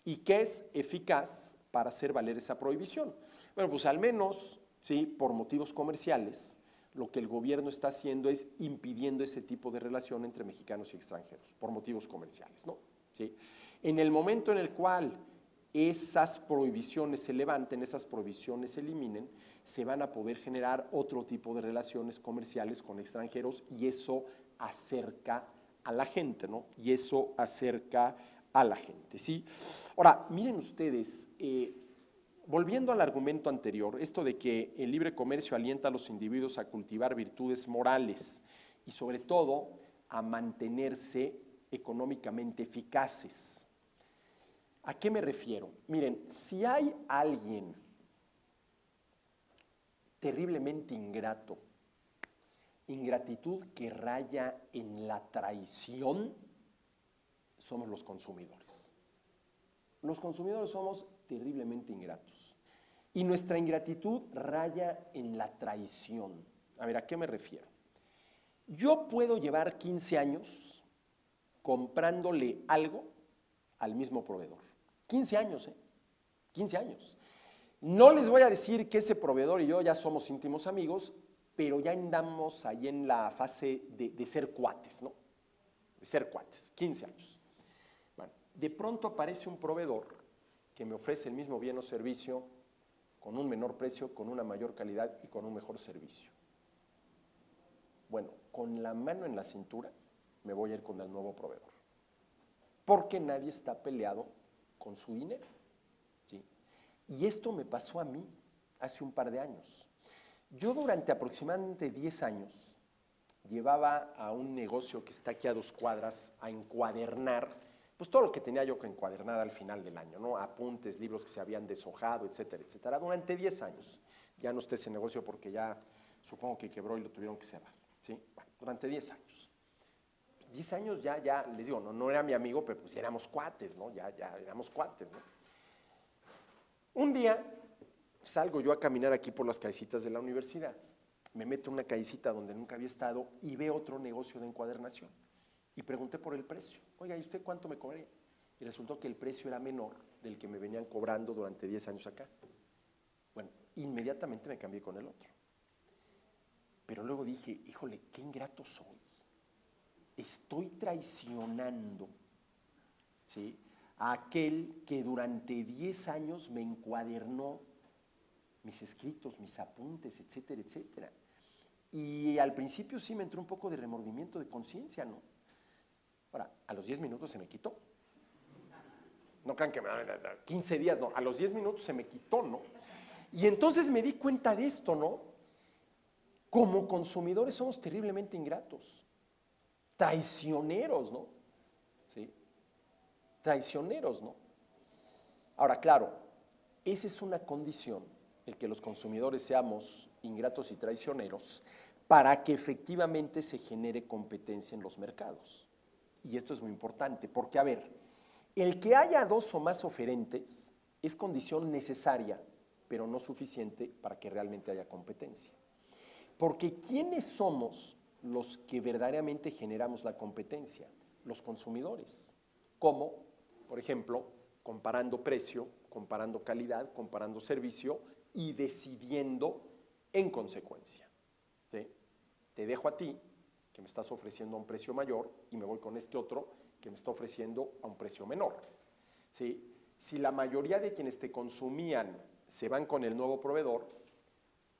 ¿Y qué es eficaz para hacer valer esa prohibición? Bueno, pues al menos, ¿sí?, por motivos comerciales, lo que el gobierno está haciendo es impidiendo ese tipo de relación entre mexicanos y extranjeros, por motivos comerciales, ¿no? ¿Sí? En el momento en el cual esas prohibiciones se levanten, esas prohibiciones se eliminen, se van a poder generar otro tipo de relaciones comerciales con extranjeros, y eso acerca a la gente, ¿no? Y eso acerca a la gente, ¿sí? Ahora, miren ustedes, volviendo al argumento anterior, esto de que el libre comercio alienta a los individuos a cultivar virtudes morales y sobre todo a mantenerse económicamente eficaces. ¿A qué me refiero? Miren, si hay alguien terriblemente ingrato, ingratitud que raya en la traición, somos los consumidores. Los consumidores somos terriblemente ingratos. Y nuestra ingratitud raya en la traición. A ver, ¿a qué me refiero? Yo puedo llevar 15 años comprándole algo al mismo proveedor. 15 años, ¿eh? 15 años. No les voy a decir que ese proveedor y yo ya somos íntimos amigos, pero ya andamos ahí en la fase de ser cuates, ¿no? De ser cuates, 15 años. Bueno, de pronto aparece un proveedor que me ofrece el mismo bien o servicio con un menor precio, con una mayor calidad y con un mejor servicio. Bueno, con la mano en la cintura me voy a ir con el nuevo proveedor, porque nadie está peleado con su dinero, ¿sí? Y esto me pasó a mí hace un par de años. Yo durante aproximadamente 10 años llevaba a un negocio que está aquí a 2 cuadras a encuadernar, pues todo lo que tenía yo que encuadernar al final del año, ¿no? Apuntes, libros que se habían deshojado, etcétera, etcétera, durante 10 años. Ya no está ese negocio porque ya supongo que quebró y lo tuvieron que cerrar, ¿sí? Bueno, durante 10 años. 10 años ya, les digo, no era mi amigo, pero pues éramos cuates, ¿no? Ya éramos cuates, ¿no? Un día salgo yo a caminar aquí por las callecitas de la universidad, me meto en una callecita donde nunca había estado y veo otro negocio de encuadernación. Y pregunté por el precio. Oiga, ¿y usted cuánto me cobraría? Y resultó que el precio era menor del que me venían cobrando durante 10 años acá. Bueno, inmediatamente me cambié con el otro. Pero luego dije, híjole, qué ingrato soy. Estoy traicionando, ¿sí?, a aquel que durante 10 años me encuadernó mis escritos, mis apuntes, etcétera, etcétera. Y al principio sí me entró un poco de remordimiento de conciencia, ¿no? Ahora, a los 10 minutos se me quitó. No crean que 15 días, no, a los 10 minutos se me quitó, ¿no? Y entonces me di cuenta de esto, ¿no? Como consumidores somos terriblemente ingratos, traicioneros, ¿no? ¿Sí? Traicioneros, ¿no? Ahora, claro, esa es una condición, el que los consumidores seamos ingratos y traicioneros, para que efectivamente se genere competencia en los mercados. Y esto es muy importante, porque, a ver, el que haya 2 o más oferentes es condición necesaria, pero no suficiente para que realmente haya competencia. Porque ¿quiénes somos los que verdaderamente generamos la competencia? Los consumidores. ¿Cómo? Por ejemplo, comparando precio, comparando calidad, comparando servicio y decidiendo en consecuencia, ¿sí? Te dejo a ti, que me estás ofreciendo a un precio mayor, y me voy con este otro que me está ofreciendo a un precio menor, ¿sí? Si la mayoría de quienes te consumían se van con el nuevo proveedor,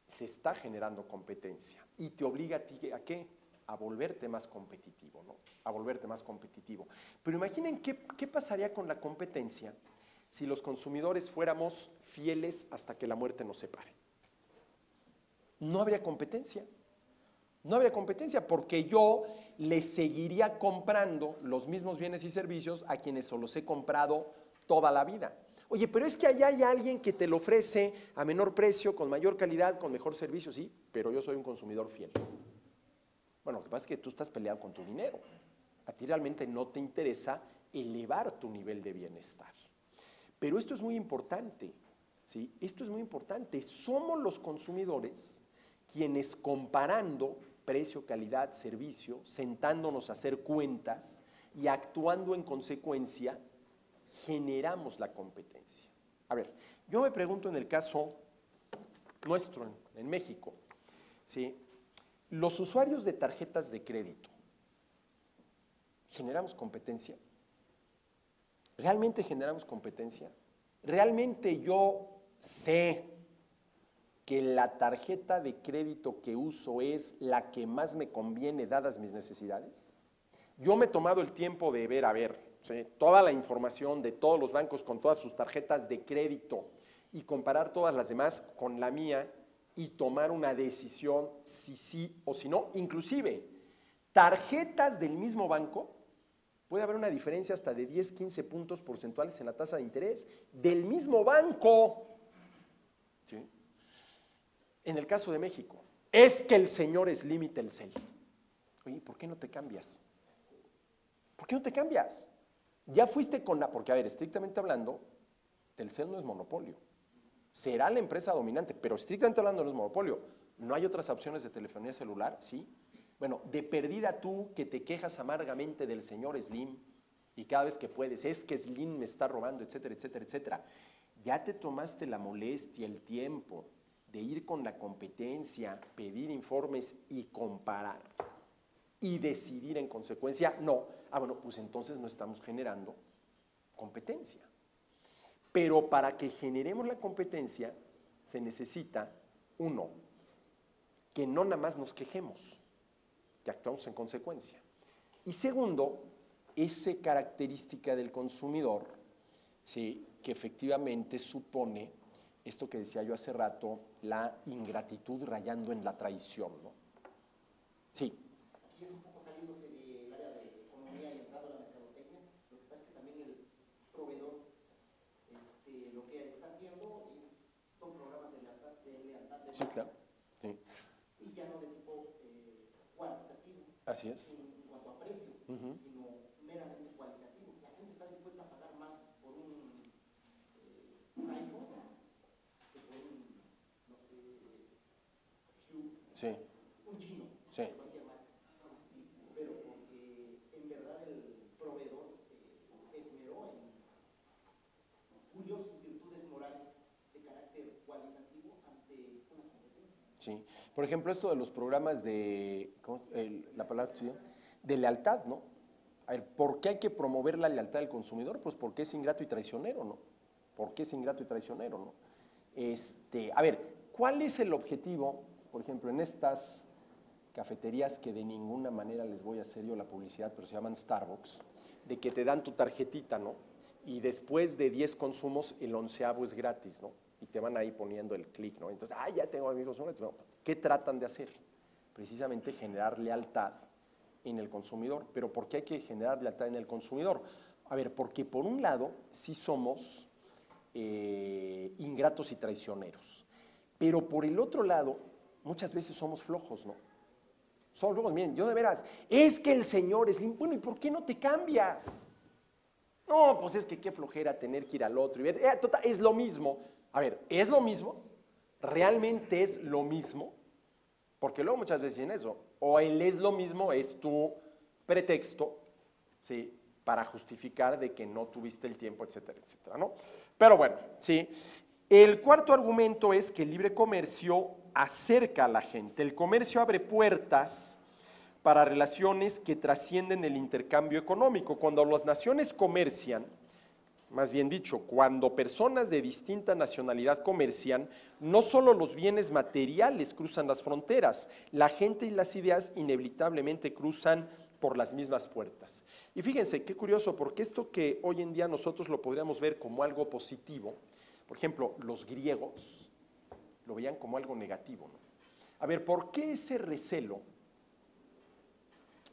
se está generando competencia y te obliga a ti ¿a qué? A volverte más competitivo, ¿no? A volverte más competitivo. Pero imaginen qué pasaría con la competencia si los consumidores fuéramos fieles hasta que la muerte nos separe. No habría competencia. No habría competencia porque yo le seguiría comprando los mismos bienes y servicios a quienes se los he comprado toda la vida. Oye, pero es que allá hay alguien que te lo ofrece a menor precio, con mayor calidad, con mejor servicio, sí, pero yo soy un consumidor fiel. Bueno, lo que pasa es que tú estás peleado con tu dinero. A ti realmente no te interesa elevar tu nivel de bienestar. Pero esto es muy importante, ¿sí? Esto es muy importante. Somos los consumidores quienes, comparando precio, calidad, servicio, sentándonos a hacer cuentas y actuando en consecuencia, generamos la competencia. A ver, yo me pregunto en el caso nuestro, en México, ¿sí? Los usuarios de tarjetas de crédito, ¿generamos competencia? ¿Realmente generamos competencia? ¿Realmente yo sé que la tarjeta de crédito que uso es la que más me conviene dadas mis necesidades? Yo me he tomado el tiempo de ver, a ver, ¿sí?, toda la información de todos los bancos con todas sus tarjetas de crédito y comparar todas las demás con la mía y tomar una decisión si sí o si no. Inclusive, tarjetas del mismo banco, puede haber una diferencia hasta de 10, 15 puntos porcentuales en la tasa de interés del mismo banco. ¿Sí? En el caso de México, es que el señor Slim y Telcel. Oye, ¿por qué no te cambias? ¿Por qué no te cambias? Ya fuiste con la, porque a ver, estrictamente hablando, Telcel no es monopolio. Será la empresa dominante, pero estrictamente hablando no es monopolio. ¿No hay otras opciones de telefonía celular? Sí. Bueno, de perdida tú que te quejas amargamente del señor Slim y cada vez que puedes, es que Slim me está robando, etcétera, etcétera, etcétera. Ya te tomaste la molestia, el tiempo de ir con la competencia, pedir informes y comparar y decidir en consecuencia, no. Ah, bueno, pues entonces no estamos generando competencia. Pero para que generemos la competencia se necesita, uno, que no nada más nos quejemos, que actuamos en consecuencia. Y segundo, esa característica del consumidor, ¿sí?, que efectivamente supone esto que decía yo hace rato, la ingratitud rayando en la traición, ¿no? Sí. Aquí es un poco saliéndose del área de economía y entrando a la mercadotecnia. Lo que pasa es que también el proveedor lo que está haciendo son programas de lealtad de Sí, claro. Sí. Y ya no de tipo cuantitativo. Así es. En cuanto a precio, sino meramente cualitativo. La gente está dispuesta a pagar más por un iPhone que por un, no sé, Hue, Sí. un chino, Sí. de cualquier marca. Pero porque en verdad el proveedor se esmeró en pulió sus virtudes morales de carácter cualitativo ante una competencia. Sí. Por ejemplo, esto de los programas de, la palabra de lealtad, ¿no? A ver, ¿por qué hay que promover la lealtad del consumidor? Pues porque es ingrato y traicionero, ¿no? ¿Por qué es ingrato y traicionero, no? A ver, ¿cuál es el objetivo, por ejemplo, en estas cafeterías que de ninguna manera les voy a hacer yo la publicidad, pero se llaman Starbucks, de que te dan tu tarjetita, ¿no? Y después de 10 consumos, el 11avo es gratis, ¿no? Y te van ahí poniendo el clic, ¿no? Entonces, ya tengo amigos. No. ¿Qué tratan de hacer? Precisamente generar lealtad en el consumidor. ¿Pero por qué hay que generar lealtad en el consumidor? A ver, porque por un lado, sí somos ingratos y traicioneros. Pero por el otro lado, muchas veces somos flojos, ¿no? Somos flojos. Miren, yo de veras, es que el señor Slim, bueno, ¿y por qué no te cambias? No, pues es que qué flojera tener que ir al otro y ver, total, es lo mismo. A ver, ¿es lo mismo? ¿Realmente es lo mismo? Porque luego muchas veces dicen eso, o el es lo mismo es tu pretexto, ¿sí?, para justificar de que no tuviste el tiempo, etcétera, etcétera, ¿no? Pero bueno, sí. El cuarto argumento es que el libre comercio acerca a la gente. El comercio abre puertas para relaciones que trascienden el intercambio económico. Cuando las naciones comercian, más bien dicho, cuando personas de distinta nacionalidad comercian, no solo los bienes materiales cruzan las fronteras, la gente y las ideas inevitablemente cruzan por las mismas puertas. Y fíjense, qué curioso, porque esto que hoy en día nosotros lo podríamos ver como algo positivo, por ejemplo, los griegos lo veían como algo negativo, ¿no? A ver, ¿por qué ese recelo?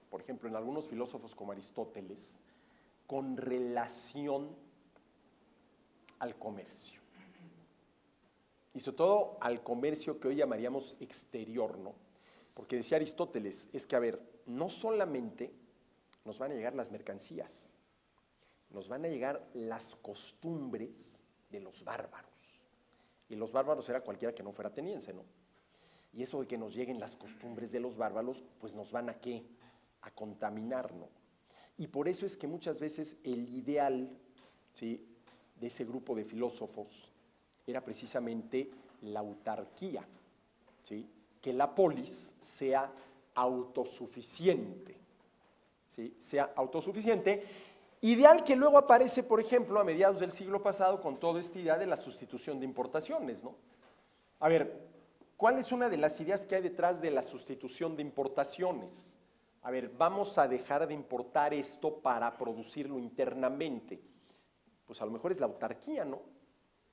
Por ejemplo, en algunos filósofos como Aristóteles, con relación al comercio. Y sobre todo al comercio que hoy llamaríamos exterior, ¿no? Porque decía Aristóteles, es que, a ver, no solamente nos van a llegar las mercancías, nos van a llegar las costumbres de los bárbaros. Y los bárbaros era cualquiera que no fuera ateniense, ¿no? Y eso de que nos lleguen las costumbres de los bárbaros, pues nos van a ¿qué? A contaminar, ¿no? Y por eso es que muchas veces el ideal, ¿sí?, de ese grupo de filósofos era precisamente la autarquía, ¿sí?, que la polis sea autosuficiente, ¿sí?, sea autosuficiente, ideal que luego aparece, por ejemplo, a mediados del siglo pasado con toda esta idea de la sustitución de importaciones, ¿no? A ver, ¿cuál es una de las ideas que hay detrás de la sustitución de importaciones? A ver, vamos a dejar de importar esto para producirlo internamente. Pues a lo mejor es la autarquía, ¿no?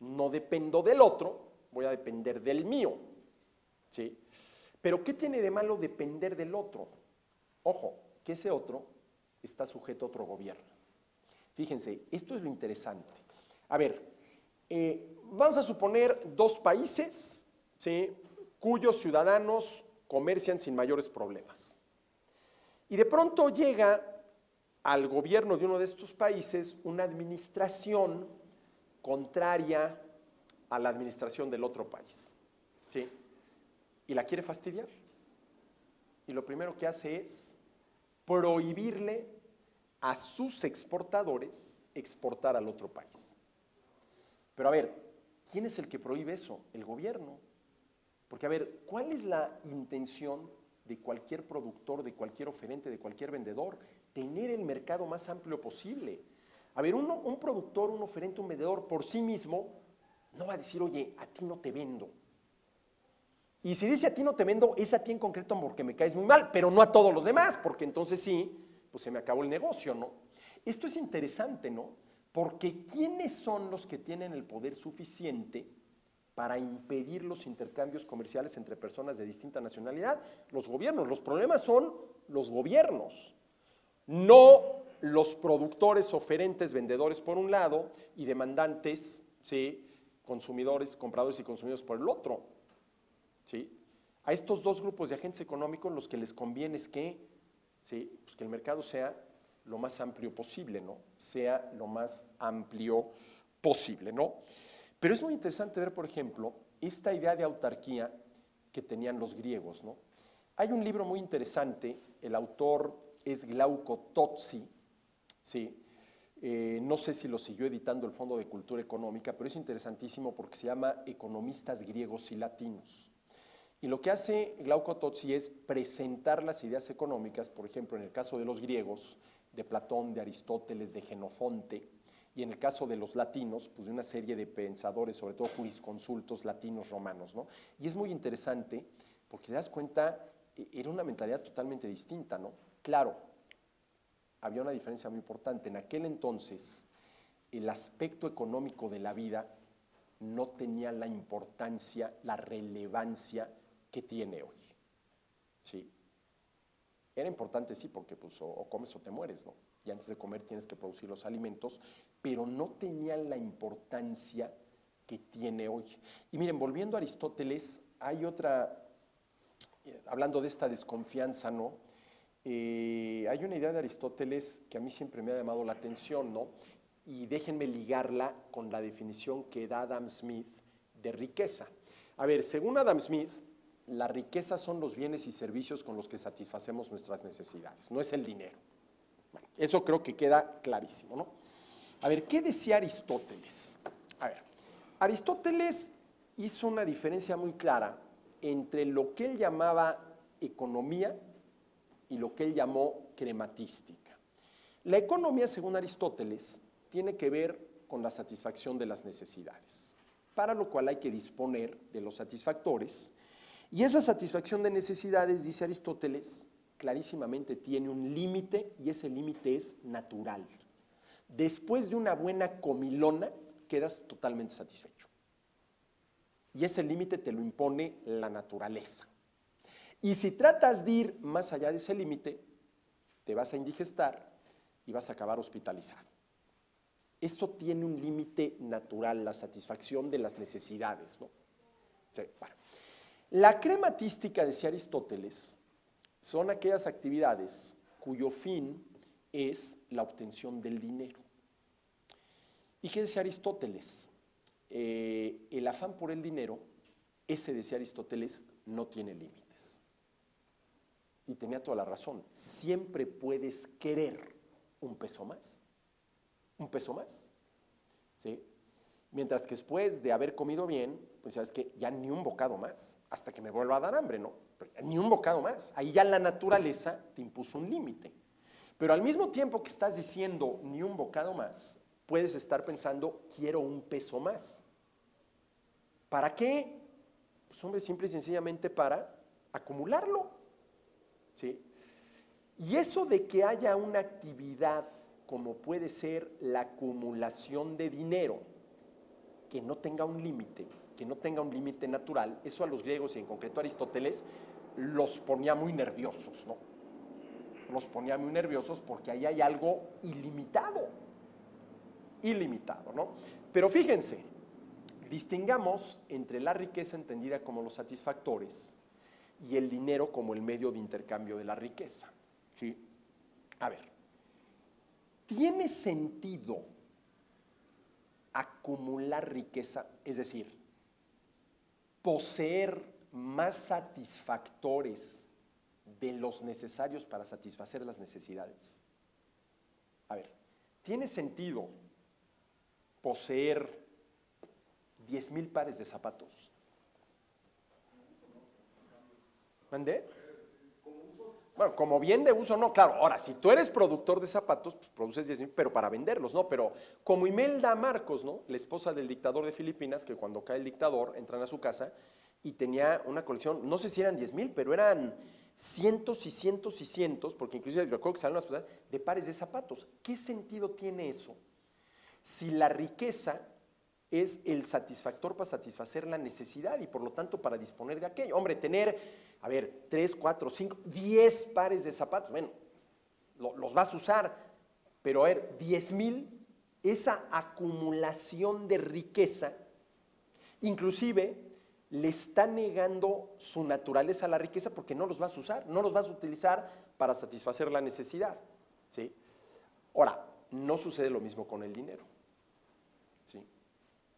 No dependo del otro, voy a depender del mío, ¿sí? Pero ¿qué tiene de malo depender del otro? Ojo, que ese otro está sujeto a otro gobierno. Fíjense, esto es lo interesante. A ver, vamos a suponer dos países, ¿sí?, cuyos ciudadanos comercian sin mayores problemas. Y de pronto llega al gobierno de uno de estos países una administración contraria a la administración del otro país, ¿sí? Y la quiere fastidiar. Y lo primero que hace es prohibirle a sus exportadores exportar al otro país. Pero a ver, ¿quién es el que prohíbe eso? El gobierno. Porque a ver, ¿cuál es la intención de cualquier productor, de cualquier oferente, de cualquier vendedor? Tener el mercado más amplio posible. A ver, un productor, un oferente, un vendedor por sí mismo no va a decir, oye, a ti no te vendo. Y si dice a ti no te vendo, es a ti en concreto porque me caes muy mal, pero no a todos los demás, porque entonces sí, pues se me acabó el negocio, ¿no? Esto es interesante, ¿no? Porque ¿quiénes son los que tienen el poder suficiente para impedir los intercambios comerciales entre personas de distinta nacionalidad? Los gobiernos. Los problemas son los gobiernos, no los productores, oferentes, vendedores por un lado y demandantes, ¿sí? Consumidores, compradores y consumidores por el otro, ¿sí? A estos dos grupos de agentes económicos los que les conviene es que, ¿sí? Pues que el mercado sea lo más amplio posible, ¿no? Sea lo más amplio posible, ¿no? Pero es muy interesante ver, por ejemplo, esta idea de autarquía que tenían los griegos, ¿no? Hay un libro muy interesante, el autor es Glauco Tozzi, ¿sí? No sé si lo siguió editando el Fondo de Cultura Económica, pero es interesantísimo porque se llama Economistas griegos y latinos. Y lo que hace Glauco Tozzi es presentar las ideas económicas, por ejemplo, en el caso de los griegos, de Platón, de Aristóteles, de Jenofonte, y en el caso de los latinos, pues de una serie de pensadores, sobre todo jurisconsultos latinos romanos, ¿no? Y es muy interesante porque te das cuenta, era una mentalidad totalmente distinta, ¿no? Claro, había una diferencia muy importante. En aquel entonces, el aspecto económico de la vida no tenía la importancia, la relevancia que tiene hoy, ¿sí? Era importante, sí, porque pues, o comes o te mueres, ¿no? Y antes de comer tienes que producir los alimentos, pero no tenía la importancia que tiene hoy. Y miren, volviendo a Aristóteles, hay otra, hablando de esta desconfianza, ¿no? Hay una idea de Aristóteles que a mí siempre me ha llamado la atención, ¿no? Y déjenme ligarla con la definición que da Adam Smith de riqueza. A ver, según Adam Smith, la riqueza son los bienes y servicios con los que satisfacemos nuestras necesidades, no es el dinero. Bueno, eso creo que queda clarísimo, ¿no? A ver, ¿qué decía Aristóteles? A ver, Aristóteles hizo una diferencia muy clara entre lo que él llamaba economía y lo que él llamó crematística. La economía, según Aristóteles, tiene que ver con la satisfacción de las necesidades, para lo cual hay que disponer de los satisfactores, y esa satisfacción de necesidades, dice Aristóteles, clarísimamente tiene un límite, y ese límite es natural. Después de una buena comilona, quedas totalmente satisfecho. Y ese límite te lo impone la naturaleza. Y si tratas de ir más allá de ese límite, te vas a indigestar y vas a acabar hospitalizado. Eso tiene un límite natural, la satisfacción de las necesidades, ¿no? Sí, bueno. La crematística, decía Aristóteles, son aquellas actividades cuyo fin es la obtención del dinero. ¿Y qué decía Aristóteles? El afán por el dinero, ese, decía Aristóteles, no tiene límites. Y tenía toda la razón. Siempre puedes querer un peso más. Un peso más, ¿sí? Mientras que después de haber comido bien, pues sabes que ya ni un bocado más, hasta que me vuelva a dar hambre, ¿no? Pero ni un bocado más. Ahí ya la naturaleza te impuso un límite. Pero al mismo tiempo que estás diciendo ni un bocado más, puedes estar pensando, quiero un peso más. ¿Para qué? Pues hombre, simple y sencillamente para acumularlo, ¿sí? Y eso de que haya una actividad como puede ser la acumulación de dinero, que no tenga un límite, que no tenga un límite natural, eso a los griegos y en concreto a Aristóteles los ponía muy nerviosos, ¿no? Los ponía muy nerviosos porque ahí hay algo ilimitado, ¿no? Pero fíjense, distingamos entre la riqueza entendida como los satisfactores y el dinero como el medio de intercambio de la riqueza, ¿sí? A ver, ¿tiene sentido acumular riqueza, es decir, poseer más satisfactores de los necesarios para satisfacer las necesidades. A ver, ¿tiene sentido poseer 10,000 pares de zapatos? ¿Mandé? Bueno, como bien de uso, no, claro. Ahora, si tú eres productor de zapatos, pues produces 10,000, pero para venderlos, ¿no? Pero como Imelda Marcos, ¿no? La esposa del dictador de Filipinas, que cuando cae el dictador, entran a su casa y tenía una colección, no sé si eran 10,000, pero eran cientos y cientos y cientos, porque inclusive recuerdo que salen las de pares de zapatos. ¿Qué sentido tiene eso? Si la riqueza es el satisfactor para satisfacer la necesidad y por lo tanto para disponer de aquello. Hombre, tener, a ver, 3, 4, 5, 10 pares de zapatos, bueno, los vas a usar, pero a ver, 10,000, esa acumulación de riqueza, inclusive le está negando su naturaleza a la riqueza porque no los vas a usar, no los vas a utilizar para satisfacer la necesidad, ¿sí? Ahora, no sucede lo mismo con el dinero, ¿sí?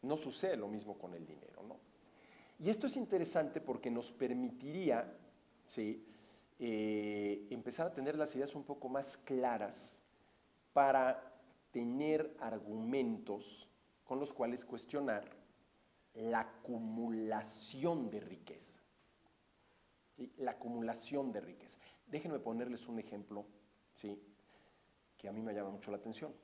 No sucede lo mismo con el dinero, ¿no? Y esto es interesante porque nos permitiría, ¿sí?, empezar a tener las ideas un poco más claras para tener argumentos con los cuales cuestionar la acumulación de riqueza. ¿Sí? La acumulación de riqueza. Déjenme ponerles un ejemplo, ¿sí?, que a mí me llama mucho la atención.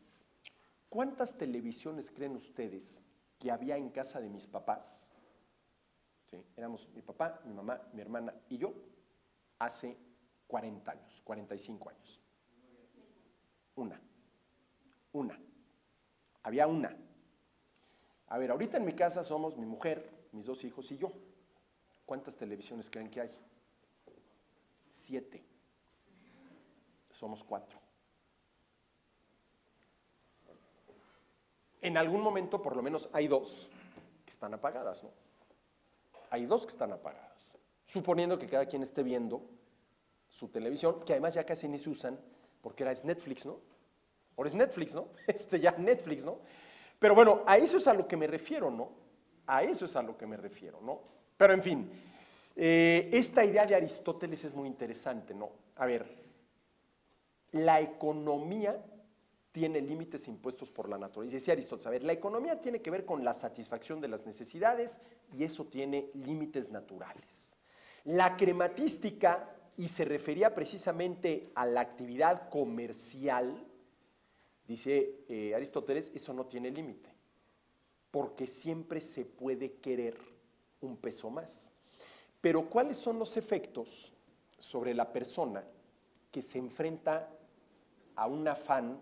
¿Cuántas televisiones creen ustedes que había en casa de mis papás? ¿Sí? Éramos mi papá, mi mamá, mi hermana y yo hace 40 años, 45 años. Una. Había una. A ver, ahorita en mi casa somos mi mujer, mis 2 hijos y yo. ¿Cuántas televisiones creen que hay? 7. Somos 4. En algún momento, por lo menos, hay 2 que están apagadas, ¿no? Hay 2 que están apagadas. Suponiendo que cada quien esté viendo su televisión, que además ya casi ni se usan, porque ahora es Netflix, ¿no? Ahora es Netflix, ¿no? Ya Netflix, ¿no? Pero bueno, a eso es a lo que me refiero, ¿no? A eso es a lo que me refiero, ¿no? Pero en fin, esta idea de Aristóteles es muy interesante, ¿no? A ver, la economía tiene límites impuestos por la naturaleza. Decía Aristóteles, a ver, la economía tiene que ver con la satisfacción de las necesidades y eso tiene límites naturales. La crematística, y se refería precisamente a la actividad comercial, dice Aristóteles, eso no tiene límite, porque siempre se puede querer un peso más. Pero ¿cuáles son los efectos sobre la persona que se enfrenta a un afán,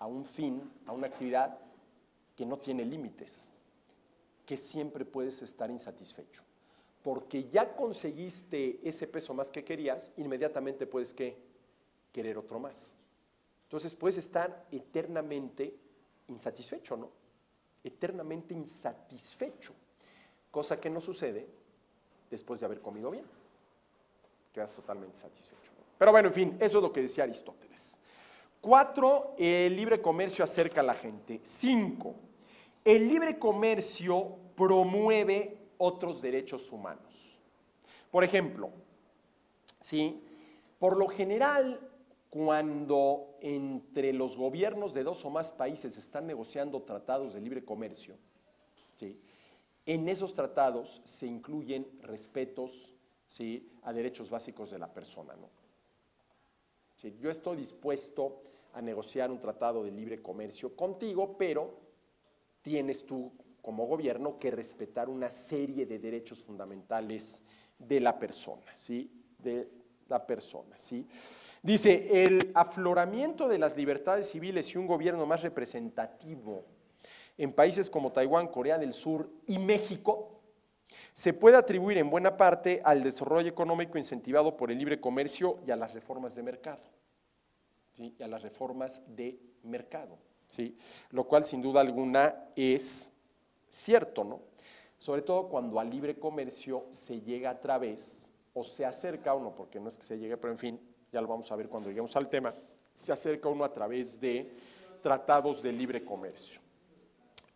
a un fin, a una actividad que no tiene límites, que siempre puedes estar insatisfecho? Porque ya conseguiste ese peso más que querías, inmediatamente puedes querer otro más. Entonces puedes estar eternamente insatisfecho, ¿no? Eternamente insatisfecho, cosa que no sucede después de haber comido bien. Quedas totalmente satisfecho, ¿no? Pero bueno, en fin, eso es lo que decía Aristóteles. 4, el libre comercio acerca a la gente. 5, el libre comercio promueve otros derechos humanos. Por ejemplo, ¿sí?, por lo general, cuando entre los gobiernos de 2 o más países están negociando tratados de libre comercio, ¿sí?, en esos tratados se incluyen respetos, ¿sí?, a derechos básicos de la persona, ¿no? ¿Sí? Yo estoy dispuesto a negociar un tratado de libre comercio contigo, pero tienes tú como gobierno que respetar una serie de derechos fundamentales de la persona, ¿sí?, de la persona, ¿sí? Dice, el afloramiento de las libertades civiles y un gobierno más representativo en países como Taiwán, Corea del Sur y México se puede atribuir en buena parte al desarrollo económico incentivado por el libre comercio y a las reformas de mercado, ¿sí?, y a las reformas de mercado, ¿sí?, lo cual sin duda alguna es cierto, ¿no? Sobre todo cuando al libre comercio se llega a través, o se acerca uno, porque no es que se llegue, pero en fin, ya lo vamos a ver cuando lleguemos al tema, se acerca uno a través de tratados de libre comercio.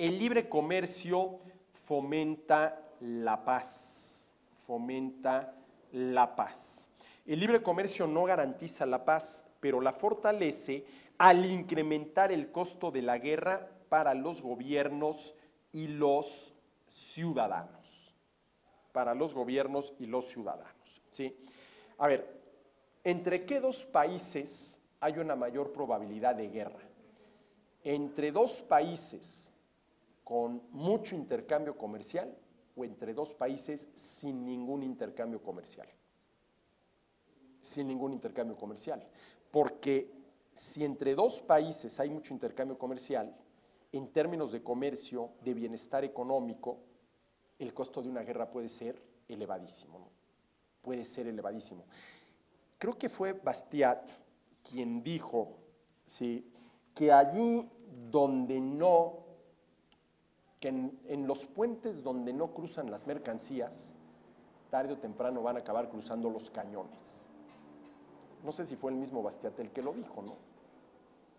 El libre comercio fomenta la paz, fomenta la paz. El libre comercio no garantiza la paz, pero la fortalece al incrementar el costo de la guerra para los gobiernos y los ciudadanos. Para los gobiernos y los ciudadanos, ¿sí? A ver, ¿entre qué dos países hay una mayor probabilidad de guerra? ¿Entre dos países con mucho intercambio comercial o entre dos países sin ningún intercambio comercial? Sin ningún intercambio comercial. Porque si entre dos países hay mucho intercambio comercial, en términos de comercio, de bienestar económico, el costo de una guerra puede ser elevadísimo, ¿no? Puede ser elevadísimo. Creo que fue Bastiat quien dijo, ¿sí?, que allí donde no, que en los puentes donde no cruzan las mercancías, tarde o temprano van a acabar cruzando los cañones. No sé si fue el mismo Bastiat el que lo dijo, ¿no?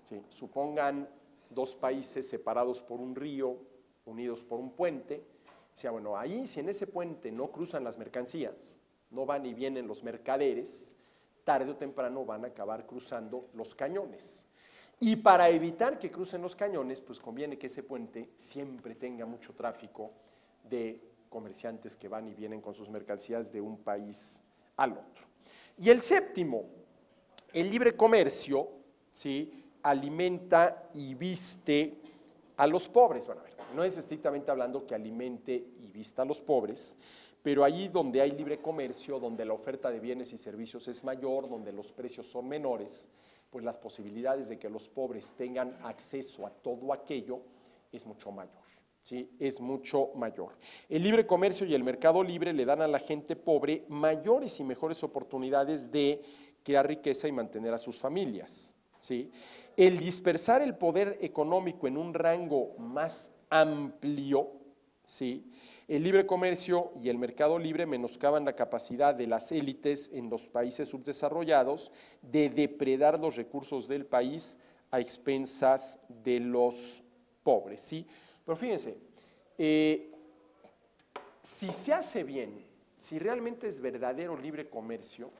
Sí, supongan dos países separados por un río, unidos por un puente. O sea, bueno, ahí si en ese puente no cruzan las mercancías, no van y vienen los mercaderes, tarde o temprano van a acabar cruzando los cañones. Y para evitar que crucen los cañones, pues conviene que ese puente siempre tenga mucho tráfico de comerciantes que van y vienen con sus mercancías de un país al otro. Y el séptimo, el libre comercio, ¿sí?, alimenta y viste a los pobres. Bueno, a ver, no es estrictamente hablando que alimente y vista a los pobres, pero allí donde hay libre comercio, donde la oferta de bienes y servicios es mayor, donde los precios son menores, pues las posibilidades de que los pobres tengan acceso a todo aquello es mucho mayor, ¿sí? Es mucho mayor. El libre comercio y el mercado libre le dan a la gente pobre mayores y mejores oportunidades de crear riqueza y mantener a sus familias, ¿sí? El dispersar el poder económico en un rango más amplio, ¿sí?, el libre comercio y el mercado libre menoscaban la capacidad de las élites en los países subdesarrollados de depredar los recursos del país a expensas de los pobres, ¿sí? Pero fíjense, si se hace bien, si realmente es verdadero libre comercio,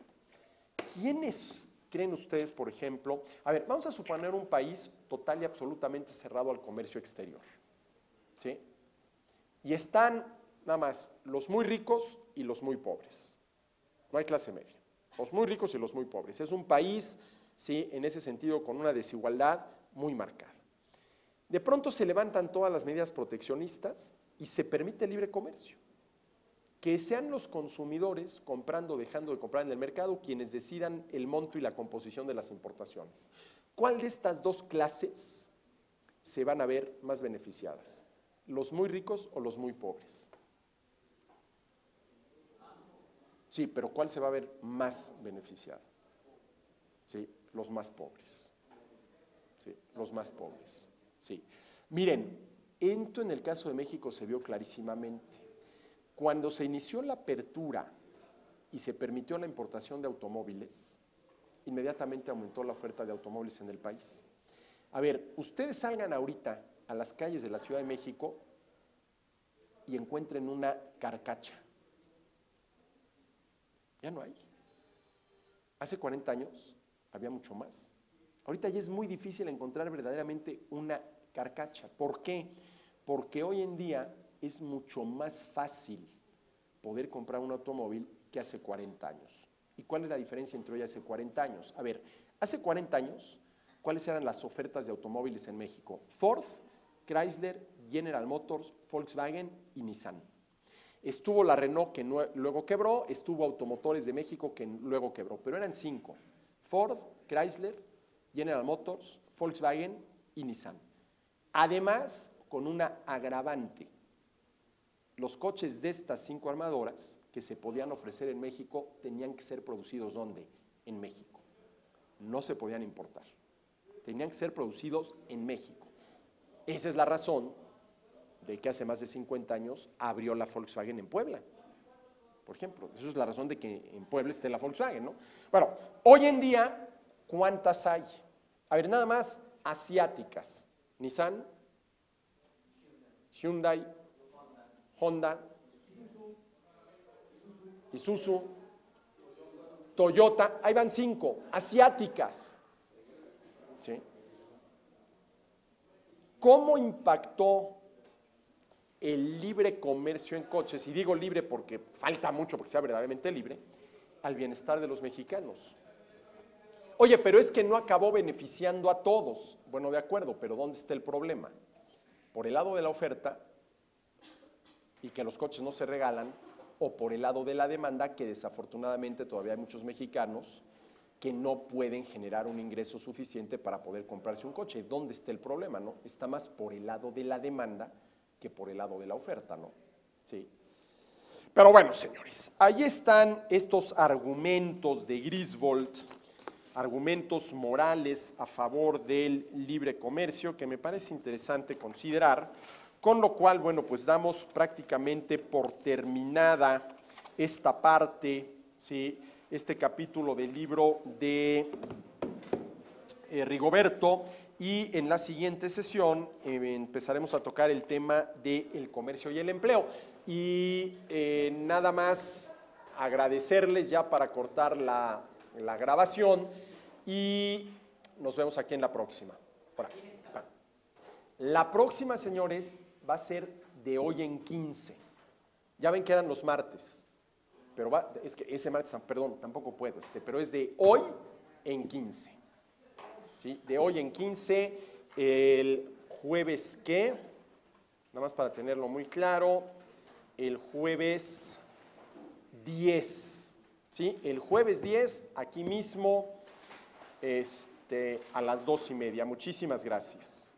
¿quiénes creen ustedes, por ejemplo? A ver, vamos a suponer un país total y absolutamente cerrado al comercio exterior, ¿sí? Y están nada más los muy ricos y los muy pobres. No hay clase media. Los muy ricos y los muy pobres. Es un país, ¿sí?, en ese sentido, con una desigualdad muy marcada. De pronto se levantan todas las medidas proteccionistas y se permite el libre comercio. Que sean los consumidores, comprando o dejando de comprar en el mercado, quienes decidan el monto y la composición de las importaciones. ¿Cuál de estas dos clases se van a ver más beneficiadas? ¿Los muy ricos o los muy pobres? Sí, pero ¿cuál se va a ver más beneficiado? Sí, los más pobres. Sí, los más pobres. Sí. Miren, esto en el caso de México se vio clarísimamente. Cuando se inició la apertura y se permitió la importación de automóviles, inmediatamente aumentó la oferta de automóviles en el país. A ver, ustedes salgan ahorita a las calles de la Ciudad de México y encuentren una carcacha. Ya no hay. Hace 40 años había mucho más. Ahorita ya es muy difícil encontrar verdaderamente una carcacha. ¿Por qué? Porque hoy en día es mucho más fácil poder comprar un automóvil que hace 40 años. ¿Y cuál es la diferencia entre hoy y hace 40 años? A ver, hace 40 años, ¿cuáles eran las ofertas de automóviles en México? Ford, Chrysler, General Motors, Volkswagen y Nissan. Estuvo la Renault, que luego quebró, estuvo Automotores de México, que luego quebró, pero eran 5. Ford, Chrysler, General Motors, Volkswagen y Nissan. Además, con una agravante, los coches de estas 5 armadoras que se podían ofrecer en México tenían que ser producidos ¿dónde? En México. No se podían importar. Tenían que ser producidos en México. Esa es la razón de que hace más de 50 años abrió la Volkswagen en Puebla, por ejemplo. Esa es la razón de que en Puebla esté la Volkswagen, ¿no? Bueno, hoy en día, ¿cuántas hay? A ver, nada más asiáticas. Nissan, Hyundai, Honda, Isuzu, Toyota, ahí van 5, asiáticas. ¿Sí? ¿Cómo impactó el libre comercio en coches? Y digo libre porque falta mucho porque sea verdaderamente libre, al bienestar de los mexicanos. Oye, pero es que no acabó beneficiando a todos. Bueno, de acuerdo, pero ¿dónde está el problema? ¿Por el lado de la oferta y que los coches no se regalan, o por el lado de la demanda, que desafortunadamente todavía hay muchos mexicanos que no pueden generar un ingreso suficiente para poder comprarse un coche? ¿Dónde está el problema, no? Está más por el lado de la demanda que por el lado de la oferta, ¿no? Sí. Pero bueno, señores, ahí están estos argumentos de Griswold, argumentos morales a favor del libre comercio, que me parece interesante considerar, con lo cual, bueno, pues damos prácticamente por terminada esta parte, ¿sí?, este capítulo del libro de Rigoberto, y en la siguiente sesión empezaremos a tocar el tema del comercio y el empleo. Y nada más agradecerles ya para cortar la grabación, y nos vemos aquí en la próxima. Por aquí. La próxima, señores, va a ser de hoy en 15. Ya ven que eran los martes, pero es que ese martes, perdón, tampoco puedo, pero es de hoy en 15. ¿Sí? De hoy en 15, el jueves, ¿qué? Nada más para tenerlo muy claro, el jueves 10, ¿sí? El jueves 10, aquí mismo, a las 2:30. Muchísimas gracias.